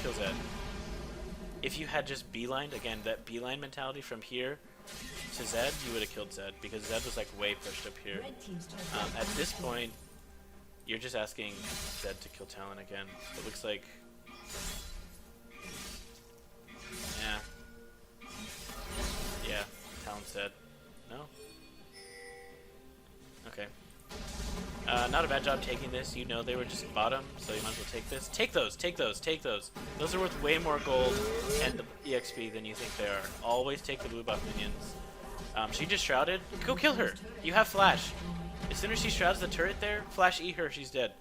kill Zed. If you had just beelined, again, that beeline mentality from here to Zed, you would have killed Zed, because Zed was like way pushed up here. At this point, you're just asking Zed to kill Talon again. It looks like... Yeah, Talon's dead. No? Okay. Not a bad job taking this. You know they were just bottom, so you might as well take this. Take those, take those, take those. Those are worth way more gold and the EXP than you think they are. Always take the blue buff minions. She just shrouded. Go kill her. You have flash. As soon as she shrouds the turret there, flash E her, she's dead.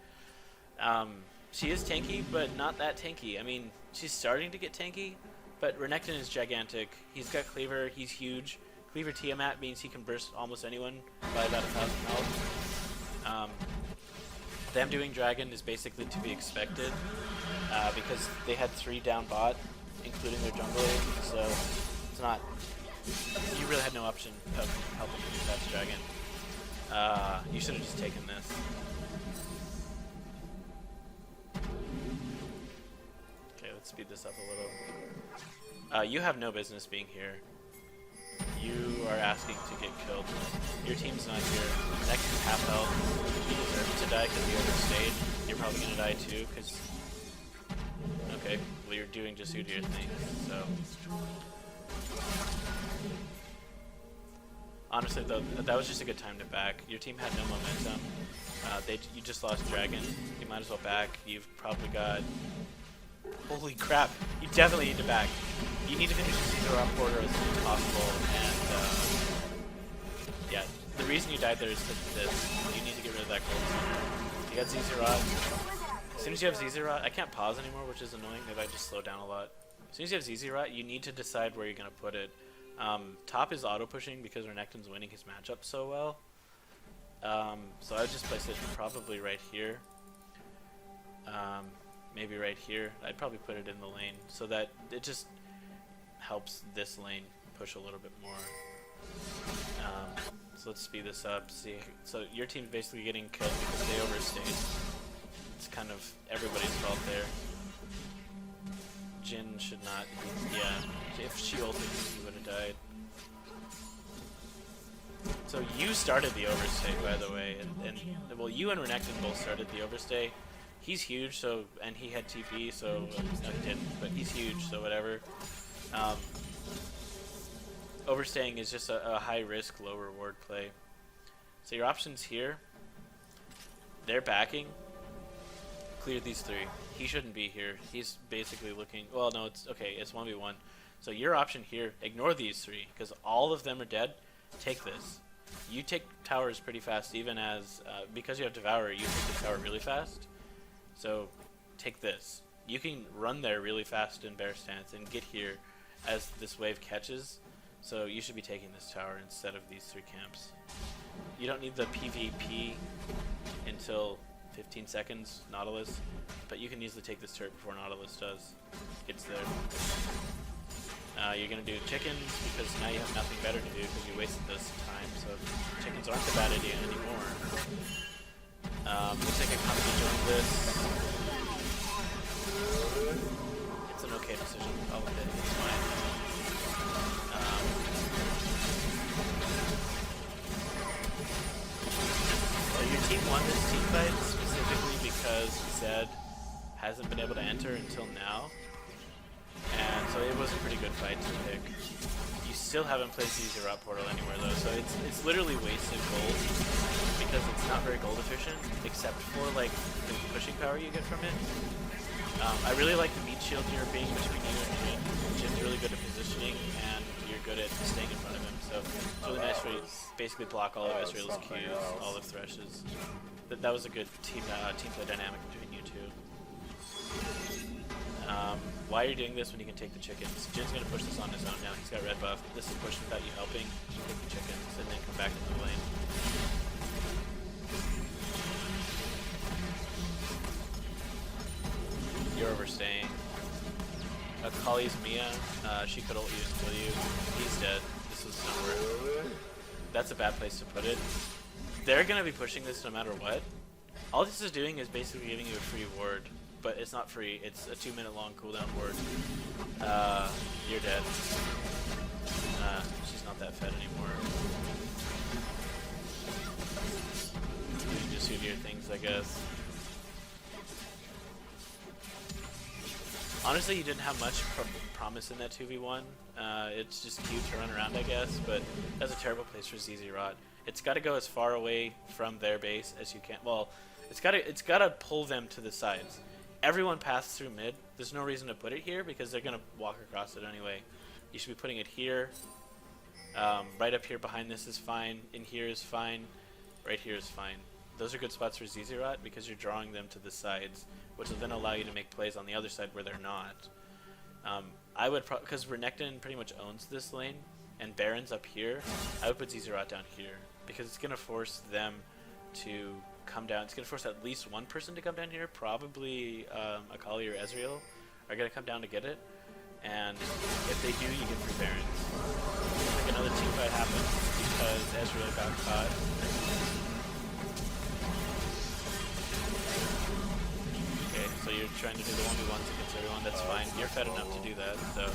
She is tanky, but not that tanky. I mean, she's starting to get tanky, but Renekton is gigantic. He's got Cleaver, he's huge. Cleaver Tiamat means he can burst almost anyone by about 1,000 health. Them doing Dragon is basically to be expected, because they had 3 down bot, including their jungler, so it's not... You really had no option of helping with that Dragon. You should have just taken this. Okay, let's speed this up a little. You have no business being here. You are asking to get killed. Your team's not here. Next is half health. You deserve to die because you overstayed. You're probably going to die too because... Okay, well you're doing just Udyr things, so... Honestly though, that was just a good time to back. Your team had no momentum. You just lost Dragon. You might as well back. You've probably got... Holy crap, you definitely need to back. You need to finish the Caesar off border as soon as possible, and yeah, the reason you died there is because of this. You need to get rid of that gold. You got Zizirot. As soon as you have Zizirot, I can't pause anymore, which is annoying. Maybe I just slow down a lot. As soon as you have Zizirot, you need to decide where you're going to put it. Top is auto-pushing because Renekton's winning his matchup so well. So I would just place it probably right here. Maybe right here. I'd probably put it in the lane so that it just helps this lane push a little bit more. So let's speed this up. See, so your team's basically getting killed because they overstayed. It's kind of everybody's fault there. Jin should not. Yeah, if she ulted, he would have died. So you started the overstay, by the way, and well, you and Renekton both started the overstay. He's huge, so, and he had TP, so, no he didn't, but he's huge, so whatever. Overstaying is just a high risk, low reward play. So your options here, they're backing, clear these 3. He shouldn't be here. He's basically looking, well no, it's okay, it's 1v1. So your option here, ignore these 3, because all of them are dead. Take this. You take towers pretty fast, even as, because you have Devourer, you take the tower really fast. So, take this. You can run there really fast in bear stance and get here as this wave catches. So you should be taking this tower instead of these 3 camps. You don't need the PvP until 15 seconds, Nautilus, but you can easily take this turret before Nautilus gets there. You're going to do chickens because now you have nothing better to do because you wasted this time, so chickens aren't a bad idea anymore. Looks like a company joined this. It's an okay decision. I'll look at it. It's fine. So your team won this team fight specifically because because he said hasn't been able to enter until now. And so it was a pretty good fight to pick. You still haven't placed the Udyr portal anywhere though, so it's literally wasted gold because it's not very gold efficient, except for like the pushing power you get from it. I really like the meat shield here being between you and Jin. Jin's really good at positioning, and you're good at staying in front of him. So it's really nice where you basically block all of Ezreal's Qs, all of Thresh's. That was a good team play dynamic between you two. Why are you doing this when you can take the chickens? Jin's going to push this on his own now. He's got red buff. This is pushed without you helping. Take the chickens and then come back to the lane. You're overstaying. Kali's Mia. She could ult you and kill you. He's dead. This was nowhere. That's a bad place to put it. They're going to be pushing this no matter what. All this is doing is basically giving you a free ward. But it's not free. It's a 2-minute long cooldown ward. You're dead. She's not that fed anymore. You can just do your things, I guess. Honestly, you didn't have much promise in that 2v1. It's just cute to run around, I guess, but that's a terrible place for ZZ Rot. It's got to go as far away from their base as you can. Well, it's got to pull them to the sides. Everyone passed through mid. There's no reason to put it here because they're gonna walk across it anyway. You should be putting it here. Right up here behind this is fine. In here is fine. Right here is fine. Those are good spots for ZZ Rot because you're drawing them to the sides, which will then allow you to make plays on the other side where they're not. I would, because Renekton pretty much owns this lane, and Baron's up here, I would put ZZ Rot down here because it's gonna force them to come down. It's gonna force at least one person to come down here. Probably Akali or Ezreal are gonna come down to get it, and if they do, you get 3 Barons. Like another team fight happens because Ezreal got caught. Okay, so you're trying to do the 1v1s against everyone. That's fine. You're fed enough to do that. So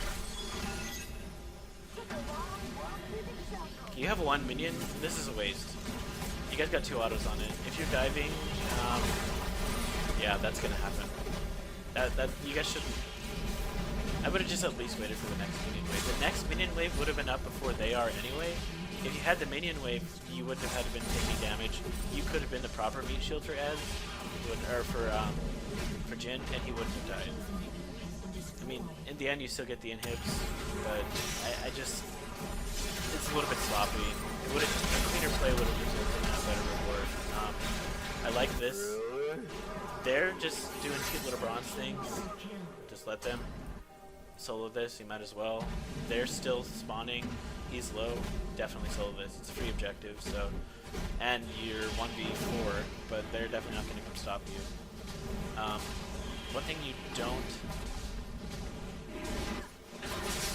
you have 1 minion. This is a waste. You guys got 2 autos on it. If you're diving, yeah, that's gonna happen. That you guys shouldn't. I would have just at least waited for the next minion wave. The next minion wave would have been up before they are anyway. If you had the minion wave, you wouldn't have had to been taking damage. You could have been the proper meat shield for Ez, or for Jin, and he wouldn't have died. I mean, in the end, you still get the inhibs, but I just. It's a little bit sloppy. A cleaner play would have resulted in a better reward. I like this. They're just doing cute little bronze things. Just let them solo this. You might as well. They're still spawning. He's low. Definitely solo this. It's a free objective. So, and you're 1v4, but they're definitely not going to come stop you. One thing you don't.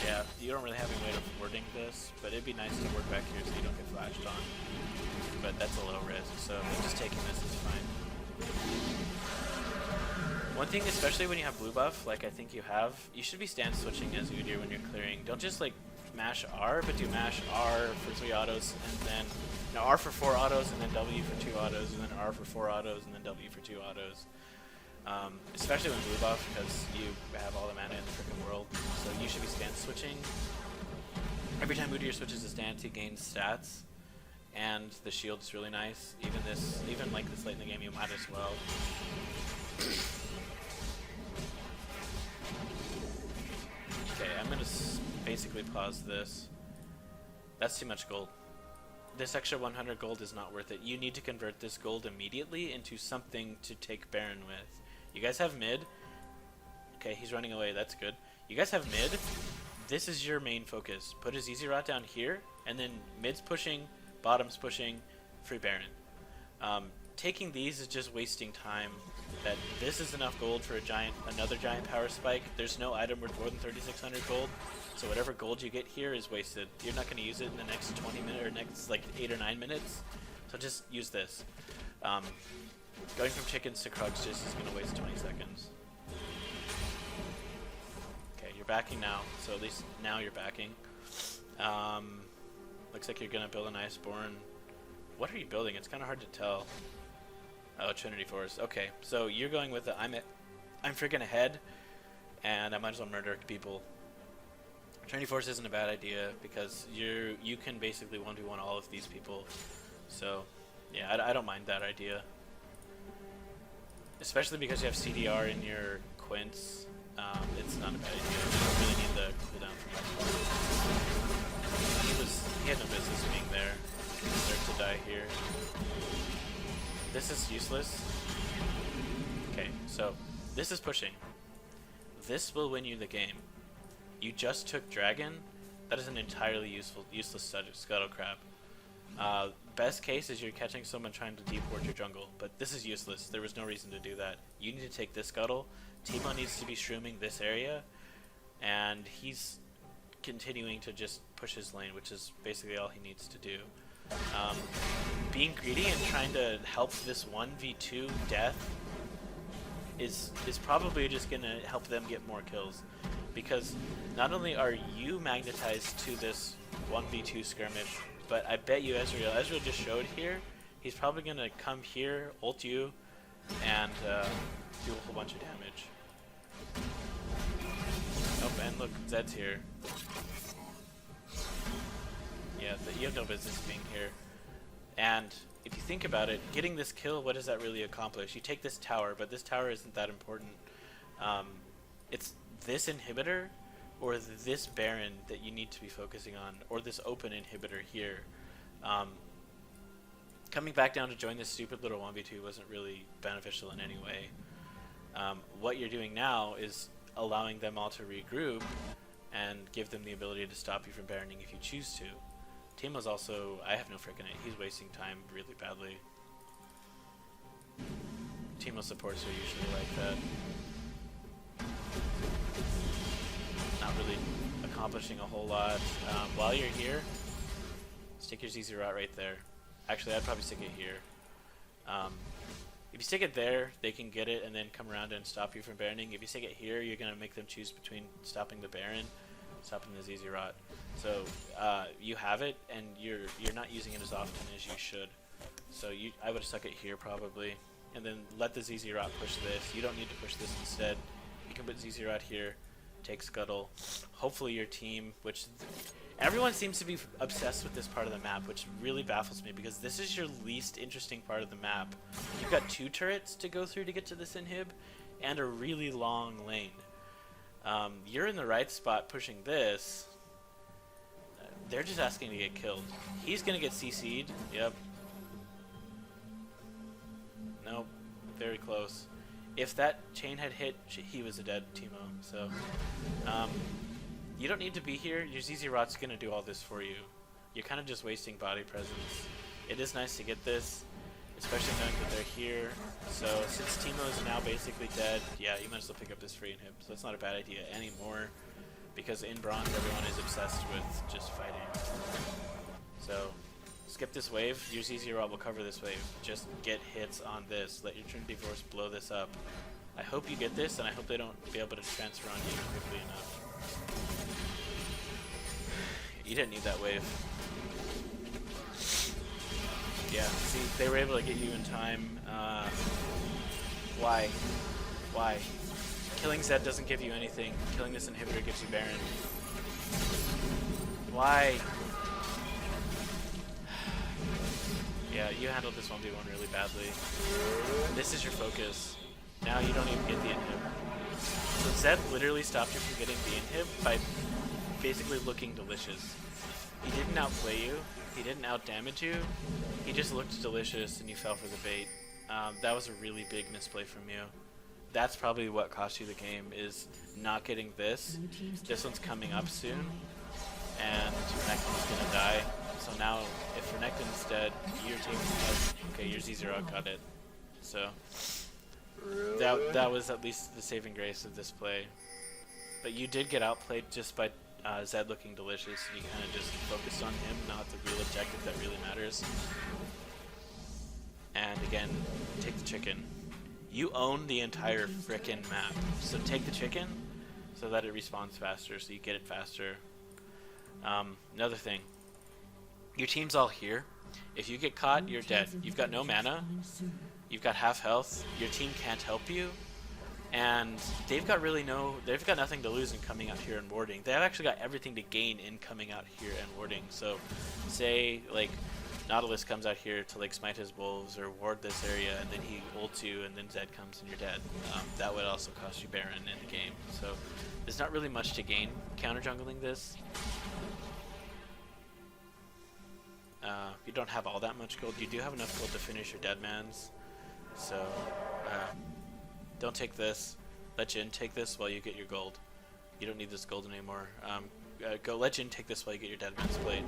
Yeah, you don't really have any way of wording this, but it'd be nice to work back here so you don't get flashed on. But that's a low risk, so just taking this is fine. One thing, especially when you have blue buff, like I think you have, you should be stance switching as Udyr when you're clearing. Don't just like mash R, but do mash R for 3 autos, and then R for 4 autos, and then W for 2 autos, and then R for 4 autos, and then W for 2 autos. Especially when blue buff, because you have all the mana in the freaking world. So you should be stance switching. Every time Udyr switches his stance, he gains stats, and the shield is really nice. Even like this late in the game, you might as well. Okay, I'm gonna basically pause this. That's too much gold. This extra 100 gold is not worth it. You need to convert this gold immediately into something to take Baron with. You guys have mid. Okay, he's running away. That's good. You guys have mid. This is your main focus. Put a ZZ Rot down here, and then mid's pushing, bottom's pushing, free Baron. Taking these is just wasting time. That this is enough gold for another giant power spike. There's no item worth more than 3,600 gold. So whatever gold you get here is wasted. You're not going to use it in the next 20 minutes or next like 8 or 9 minutes. So just use this. Going from chickens to Krugs just is going to waste 20 seconds. Okay, you're backing now. So at least now you're backing. Looks like you're going to build an Iceborne. What are you building? It's kind of hard to tell. Oh, Trinity Force. Okay, so you're going with the I'm freaking ahead, and I might as well murder people. Trinity Force isn't a bad idea because you can basically 1v1 all of these people. So, yeah, I don't mind that idea. Especially because you have CDR in your Quints. It's not a bad idea. You don't really need the cooldown from that. He had no business being there. He deserved to die here. This is useless. Okay, so this is pushing. This will win you the game. You just took Dragon. That is an entirely useless Scuttle Crab. Best case is you're catching someone trying to deport your jungle, but this is useless. There was no reason to do that. You need to take this Scuttle. Teemo needs to be shrooming this area, and he's continuing to just push his lane, which is basically all he needs to do. Being greedy and trying to help this 1v2 death is probably just going to help them get more kills, because not only are you magnetized to this 1v2 skirmish, but I bet you Ezreal just showed here, he's probably going to come here, ult you, and do a whole bunch of damage. Oh, and look, Zed's here. Yeah, you have no business being here. And if you think about it, getting this kill, what does that really accomplish? You take this tower, but this tower isn't that important. It's this inhibitor or this Baron that you need to be focusing on, or this open inhibitor here. Coming back down to join this stupid little 1v2 wasn't really beneficial in any way. What you're doing now is allowing them all to regroup and give them the ability to stop you from Baroning if you choose to. Teemo's also, I have no freaking it, he's wasting time really badly. Teemo supports are usually like that. Not really accomplishing a whole lot. While you're here, stick your ZZ Rot right there. Actually, I'd probably stick it here. If you stick it there, they can get it and then come around and stop you from Baroning. If you stick it here, you're going to make them choose between stopping the Baron, stopping the ZZ Rot. So you have it, and you're not using it as often as you should. So I would have stuck it here probably, and then let the ZZ Rot push this. You don't need to push this instead. You can put ZZ Rot here, take Scuttle. Hopefully your team, which everyone seems to be obsessed with this part of the map, which really baffles me because this is your least interesting part of the map. You've got 2 turrets to go through to get to this inhib, and a really long lane. You're in the right spot pushing this. They're just asking to get killed. He's gonna get CC'd. Yep. Nope. Very close. If that chain had hit, he was a dead Teemo. So, you don't need to be here. Your ZZ Rot's gonna do all this for you. You're kind of just wasting body presence. It is nice to get this, especially knowing that they're here. So since Teemo is now basically dead, yeah, you might as well pick up this free inhib. So it's not a bad idea anymore, because in bronze everyone is obsessed with just fighting. So skip this wave. Your ZZ Rot will cover this wave. Just get hits on this. Let your Trinity Force blow this up. I hope you get this, and I hope they don't be able to transfer on you quickly enough. You didn't need that wave. Yeah, see, they were able to get you in time. Why? Why? Killing Zed doesn't give you anything. Killing this inhibitor gives you Baron. Why? Yeah, you handled this 1v1 really badly. This is your focus. Now you don't even get the inhib. So Zed literally stopped you from getting the inhib by basically looking delicious. He didn't outplay you. He didn't outdamage you. He just looked delicious and you fell for the bait. That was a really big misplay from you. That's probably what cost you the game, is not getting this. This one's coming up soon, and Renekton's gonna die. So now, if Renekton's dead, your team has, okay, your ZZ Rot got it. So that was at least the saving grace of this play. But you did get outplayed just by Zed looking delicious. You kind of just focused on him, not the real objective that really matters. And again, take the chicken. You own the entire frickin' map, so take the chicken so that it respawns faster, so you get it faster. Another thing, your team's all here. If you get caught, you're dead. You've got no mana. You've got half health. Your team can't help you. And they've got nothing to lose in coming out here and warding. They've actually got everything to gain in coming out here and warding. So, say, like, Nautilus comes out here to, like, smite his wolves or ward this area, and then he ults you, and then Zed comes and you're dead. That would also cost you Baron in the game. So, there's not really much to gain counter jungling this. You don't have all that much gold. You do have enough gold to finish your Deadmans. So, don't take this. Let Jhin take this while you get your gold. You don't need this gold anymore. Go let Jhin take this while you get your Deadman's Plate.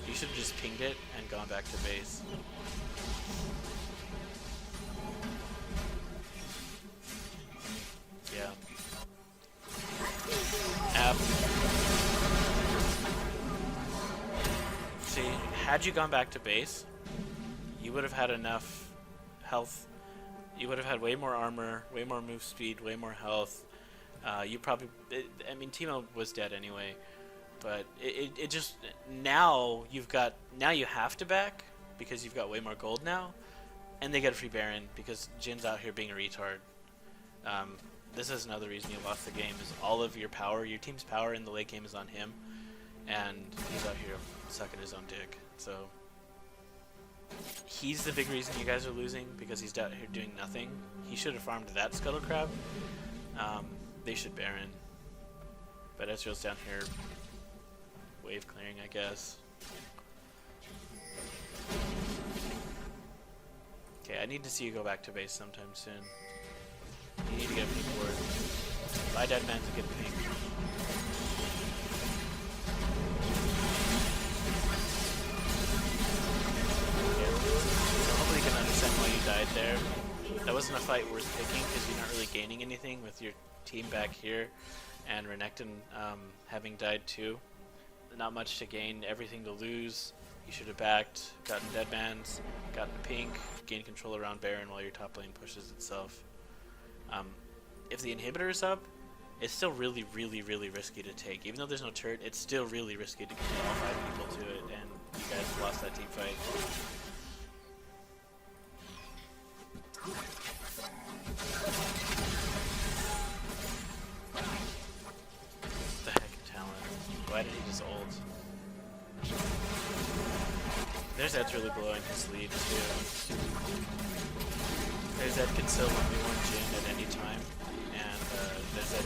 You should have just pinged it and gone back to base. Yeah. See, had you gone back to base, you would have had enough health. You would have had way more armor, way more move speed, way more health. You probably, I mean, Teemo was dead anyway, but it just, now you have to back because you've got way more gold now, and they get a free Baron because Jin's out here being a retard. This is another reason you lost the game, is all of your power, your team's power in the late game is on him, and he's out here sucking his own dick. So he's the big reason you guys are losing, because he's out here doing nothing. He should have farmed that Scuttle Crab. They should Baron. But Ezreal's down here wave clearing, I guess. Okay, I need to see you go back to base sometime soon. You need to get a pink ward. Buy Deadman to get pink. Hopefully you can understand why you died there. That wasn't a fight worth picking because you're not really gaining anything with your team back here, and Renekton having died too. Not much to gain, everything to lose. You should have backed, gotten Deadmans, gotten pink, gained control around Baron while your top lane pushes itself. If the inhibitor is up, it's still really, really, really risky to take. Even though there's no turret, it's still really risky to commit all 5 people to it, and you guys lost that team fight. What the heck, Talon? Why did he just ult? There's Ed's really blowing his lead too. There's Ed can still 1v1 Jhin at any time, and there's Ed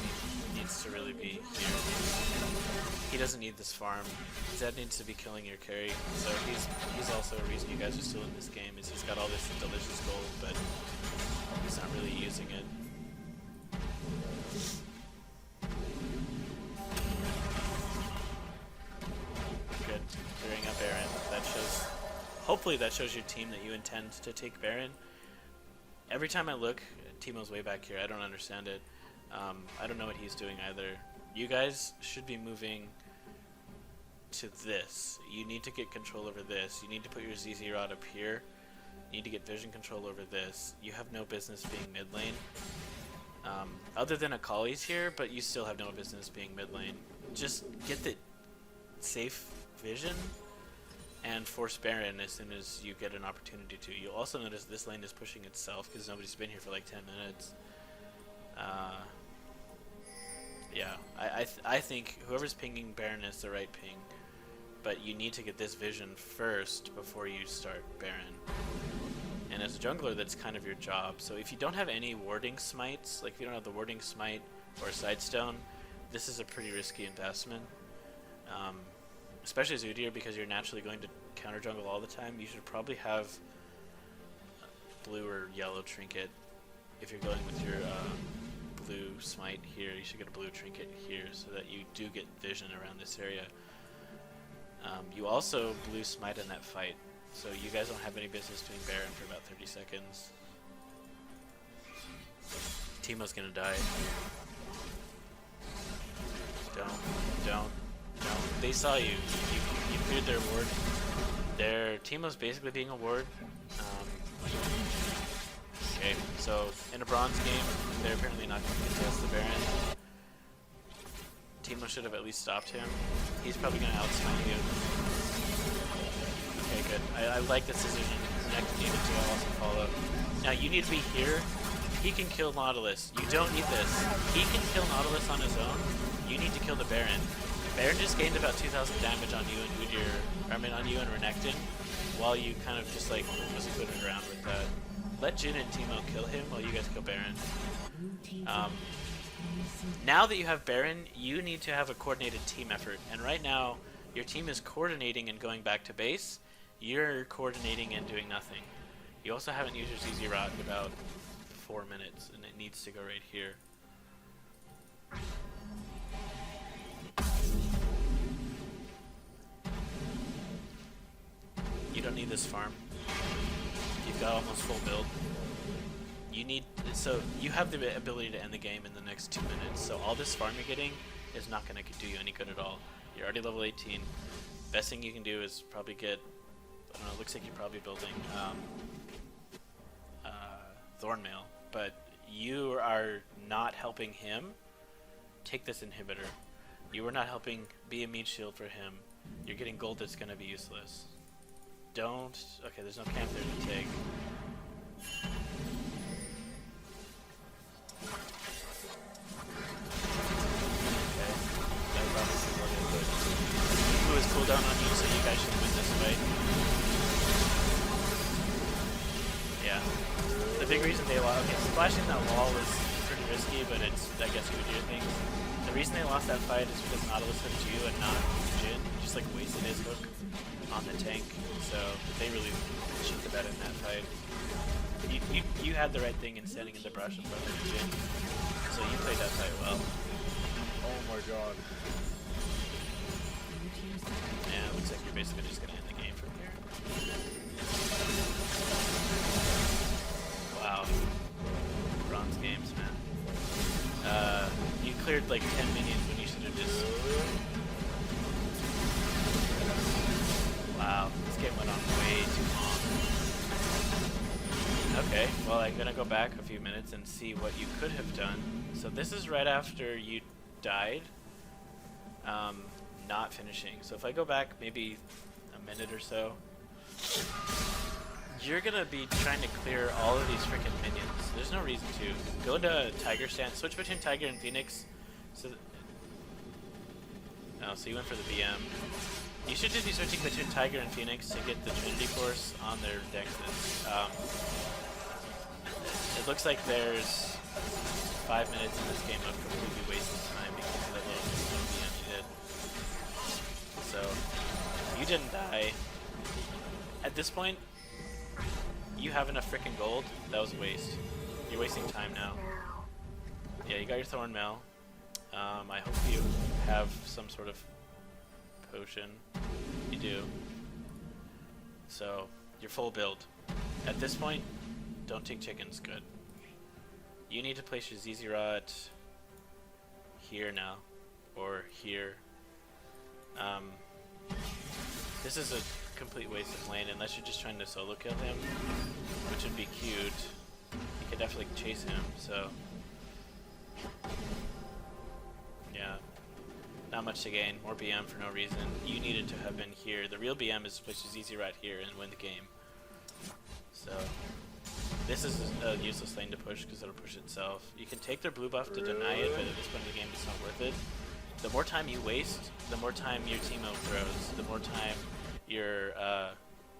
needs to really be here. He doesn't need this farm. Zed needs to be killing your carry, so he's also a reason you guys are still in this game, is he's got all this delicious gold, but he's not really using it. Good. Clearing up Baron. That shows, hopefully that shows your team that you intend to take Baron. Every time I look, Teemo's way back here. I don't understand it. I don't know what he's doing either. You guys should be moving to this. You need to get control over this. You need to put your ZZ Rod up here. You need to get vision control over this. You have no business being mid lane. Other than Akali's here, but you still have no business being mid lane. Just get the safe vision and force Baron as soon as you get an opportunity to. You'll also notice this lane is pushing itself because nobody's been here for like 10 minutes. Yeah, I think whoever's pinging Baron is the right ping, but you need to get this vision first before you start Baron. And as a jungler, that's kind of your job. So if you don't have any warding smites, like if you don't have the warding smite or sidestone, this is a pretty risky investment. Especially as Udyr, because you're naturally going to counter jungle all the time. You should probably have blue or yellow trinket. If you're going with your blue smite here, you should get a blue trinket here so that you do get vision around this area. You also blue smite in that fight, so you guys don't have any business doing Baron for about 30 seconds. Teemo's gonna die. Don't. They saw you. You cleared their ward. Their Teemo's basically being a ward. Okay, so in a bronze game, they're apparently not going to contest the Baron. Teemo should have at least stopped him. He's probably going to outsmite you. Okay, good. I like this decision. Next needed to also follow. Now you need to be here. He can kill Nautilus. You don't need this. He can kill Nautilus on his own. You need to kill the Baron. Baron just gained about 2,000 damage on you and Udyr, I mean on you and Renekton, while you kind of just like was fooling around with that. Let Jhin and Teemo kill him while you guys kill Baron. Now that you have Baron, you need to have a coordinated team effort. And right now, your team is coordinating and going back to base. You're coordinating and doing nothing. You also haven't used your CZ Rod in about 4 minutes, and it needs to go right here. You don't need this farm. You've got almost full build. You need, so you have the ability to end the game in the next 2 minutes. So all this farm you're getting is not going to do you any good at all. You're already level 18. Best thing you can do is probably get, I don't know, it looks like you're probably building Thornmail, but you are not helping him take this inhibitor. You are not helping be a meat shield for him. You're getting gold that's going to be useless. Don't, okay, there's no camp there to take. Okay, that was obviously what it was. Who is cooldown on you, so you guys should win this fight. Yeah. The big reason they lost, okay, splashing that wall was pretty risky, but it's, I guess, Udyr things. The reason they lost that fight is because Nautilus hooked you and not Jhin. He just like wasted his hook on the tank, so they really shit the bed in that fight. You had the right thing in standing in the brush in front of Jhin, so you played that fight well. Oh my god. Yeah, it looks like you're basically just gonna end the game from here. Wow. Bronze games, man. You cleared like 10 minions when you should have just... Wow, this game went on way too long. Okay, well I'm gonna go back a few minutes and see what you could have done. So this is right after you died, not finishing. So if I go back maybe a minute or so, you're gonna be trying to clear all of these freaking minions. There's no reason to. Go into Tiger stance, switch between Tiger and Phoenix. So oh, so you went for the BM. You should just be switching between Tiger and Phoenix to get the Trinity Force on their dexes. It looks like there's 5 minutes in this game of completely wasted time because of that little BM you did. So, you didn't die. At this point, you have enough freaking gold. That was a waste. You're wasting time now. Yeah, you got your Thornmail. I hope you have some sort of potion. You do. So, you're full build. At this point, don't take chickens. Good. You need to place your ZZ Rod here now. Or here. This is a complete waste of lane unless you're just trying to solo kill him, which would be cute. You could definitely chase him, so yeah, not much to gain. More BM for no reason. You needed to have been here. The real BM is to place your ZZ right here and win the game. So this is a useless lane to push because it'll push itself. You can take their blue buff to deny it, but at this point in the game it's not worth it. The more time you waste, the more time your teamo throws, the more time your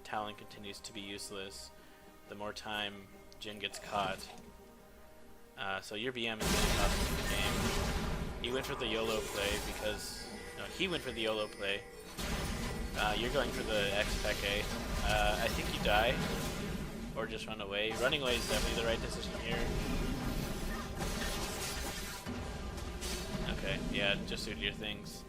Talon continues to be useless, the more time Jhin gets caught. So your BM is going to cost you the game. You went for the YOLO play because... No, he went for the YOLO play. You're going for the X-Peke. I think you die, or just run away. Running away is definitely the right decision here. Okay, yeah, just do your things.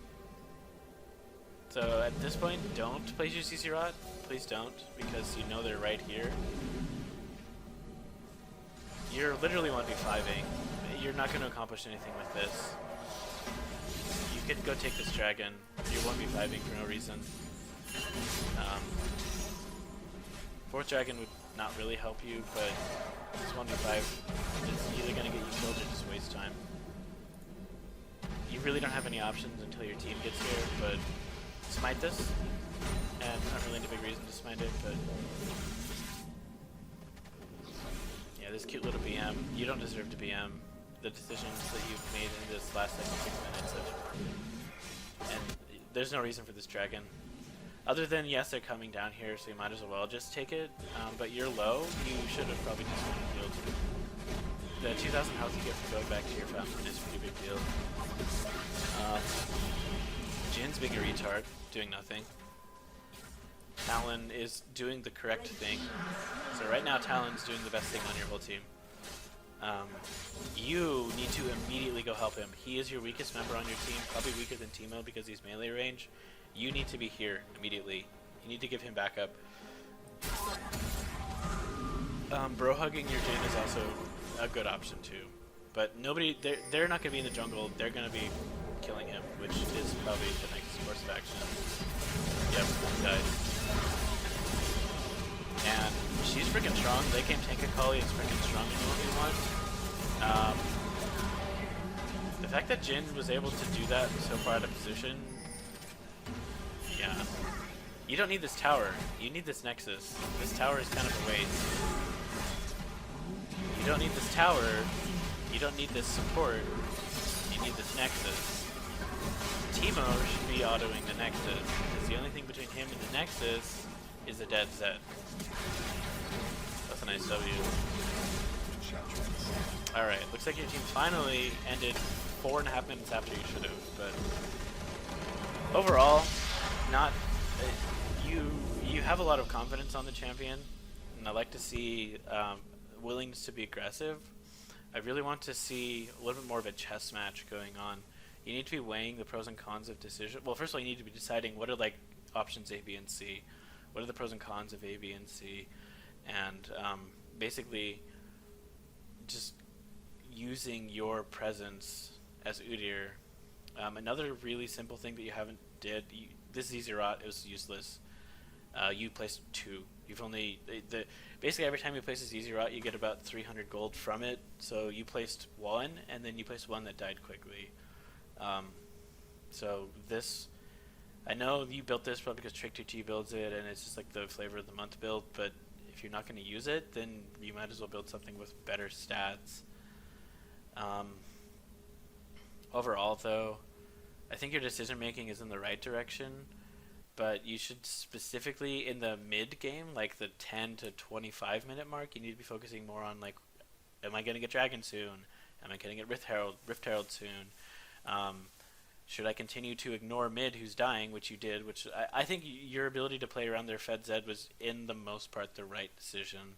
So at this point, don't place your CC Rod. Please don't, because you know they're right here. You're literally 1v5ing. You're not going to accomplish anything with this. You could go take this dragon. You're 1v5ing for no reason. Fourth dragon would not really help you, but this 1v5 is either going to get you killed or just waste time. You really don't have any options until your team gets here, but smite this, and not really a big reason to smite it, but Yeah, this cute little BM. You don't deserve to BM. The decisions that you've made in this last like 6 minutes and there's no reason for this dragon. Other than, yes, they're coming down here, so you might as well just take it. But you're low. You should have probably just healed. The 2,000 health you get from going back to your fountain is a pretty big deal. Jin's being a retard, doing nothing. Talon is doing the correct thing. So right now Talon's doing the best thing on your whole team. You need to immediately go help him. He is your weakest member on your team, probably weaker than Teemo because he's melee range. You need to be here immediately. You need to give him backup. Bro hugging your Jhin is also a good option too. But nobody, they're not going to be in the jungle. They're going to be killing him, which is probably the next course of action. Yep, died. And she's freaking strong. They came tank Akali is freaking strong in 1v1. The fact that Jhin was able to do that so far out of position, yeah. You don't need this tower. You need this Nexus. This tower is kind of a waste. You don't need this tower. You don't need this support. You need this Nexus. Teemo should be autoing the Nexus, because the only thing between him and the Nexus is a dead Zed. That's a nice W. Alright, looks like your team finally ended 4.5 minutes after you should have, but overall, not you have a lot of confidence on the champion, and I like to see willingness to be aggressive. I really want to see a little bit more of a chess match going on. You need to be weighing the pros and cons of decision. Well, first of all, you need to be deciding what are like options A, B, and C. What are the pros and cons of A, B, and C, and basically just using your presence as Udyr. Another really simple thing that you haven't did. This Easy Rot, it was useless. You placed 2. You've only basically every time you place this Easy Rot, you get about 300 gold from it. So you placed 1, and then you placed 1 that died quickly. So this, I know you built this probably because Trick2T builds it, and it's just like the flavor of the month build. But if you're not going to use it, then you might as well build something with better stats. Overall, though, I think your decision making is in the right direction, but you should specifically in the mid game, like the 10 to 25 minute mark, you need to be focusing more on like, am I going to get Dragon soon? Am I going to get Rift Herald soon? Should I continue to ignore mid who's dying, which you did, which I think your ability to play around their Fed Zed was in the most part the right decision.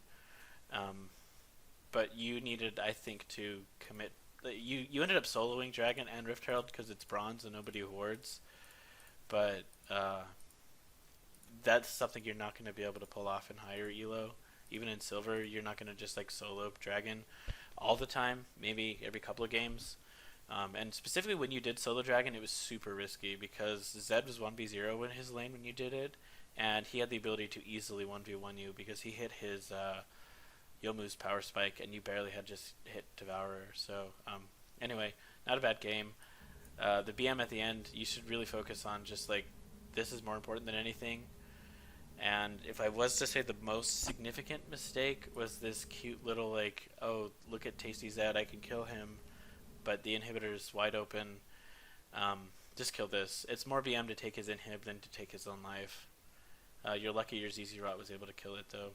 But you needed, I think, to commit. You ended up soloing Dragon and Rift Herald because it's bronze and nobody hoards. But that's something you're not going to be able to pull off in higher elo. Even in silver, you're not going to just like solo Dragon all the time, maybe every couple of games. And specifically when you did solo Dragon, it was super risky because Zed was 1v0 in his lane when you did it, and he had the ability to easily 1v1 you because he hit his Yomu's power spike and you barely had just hit Devourer. So anyway, not a bad game. The BM at the end, you should really focus on just like, this is more important than anything. And if I was to say the most significant mistake was this cute little like, oh, look at Tasty Zed, I can kill him, but the inhibitor is wide open. Just kill this. It's more BM to take his inhib than to take his own life. You're lucky your ZZ Rot was able to kill it though.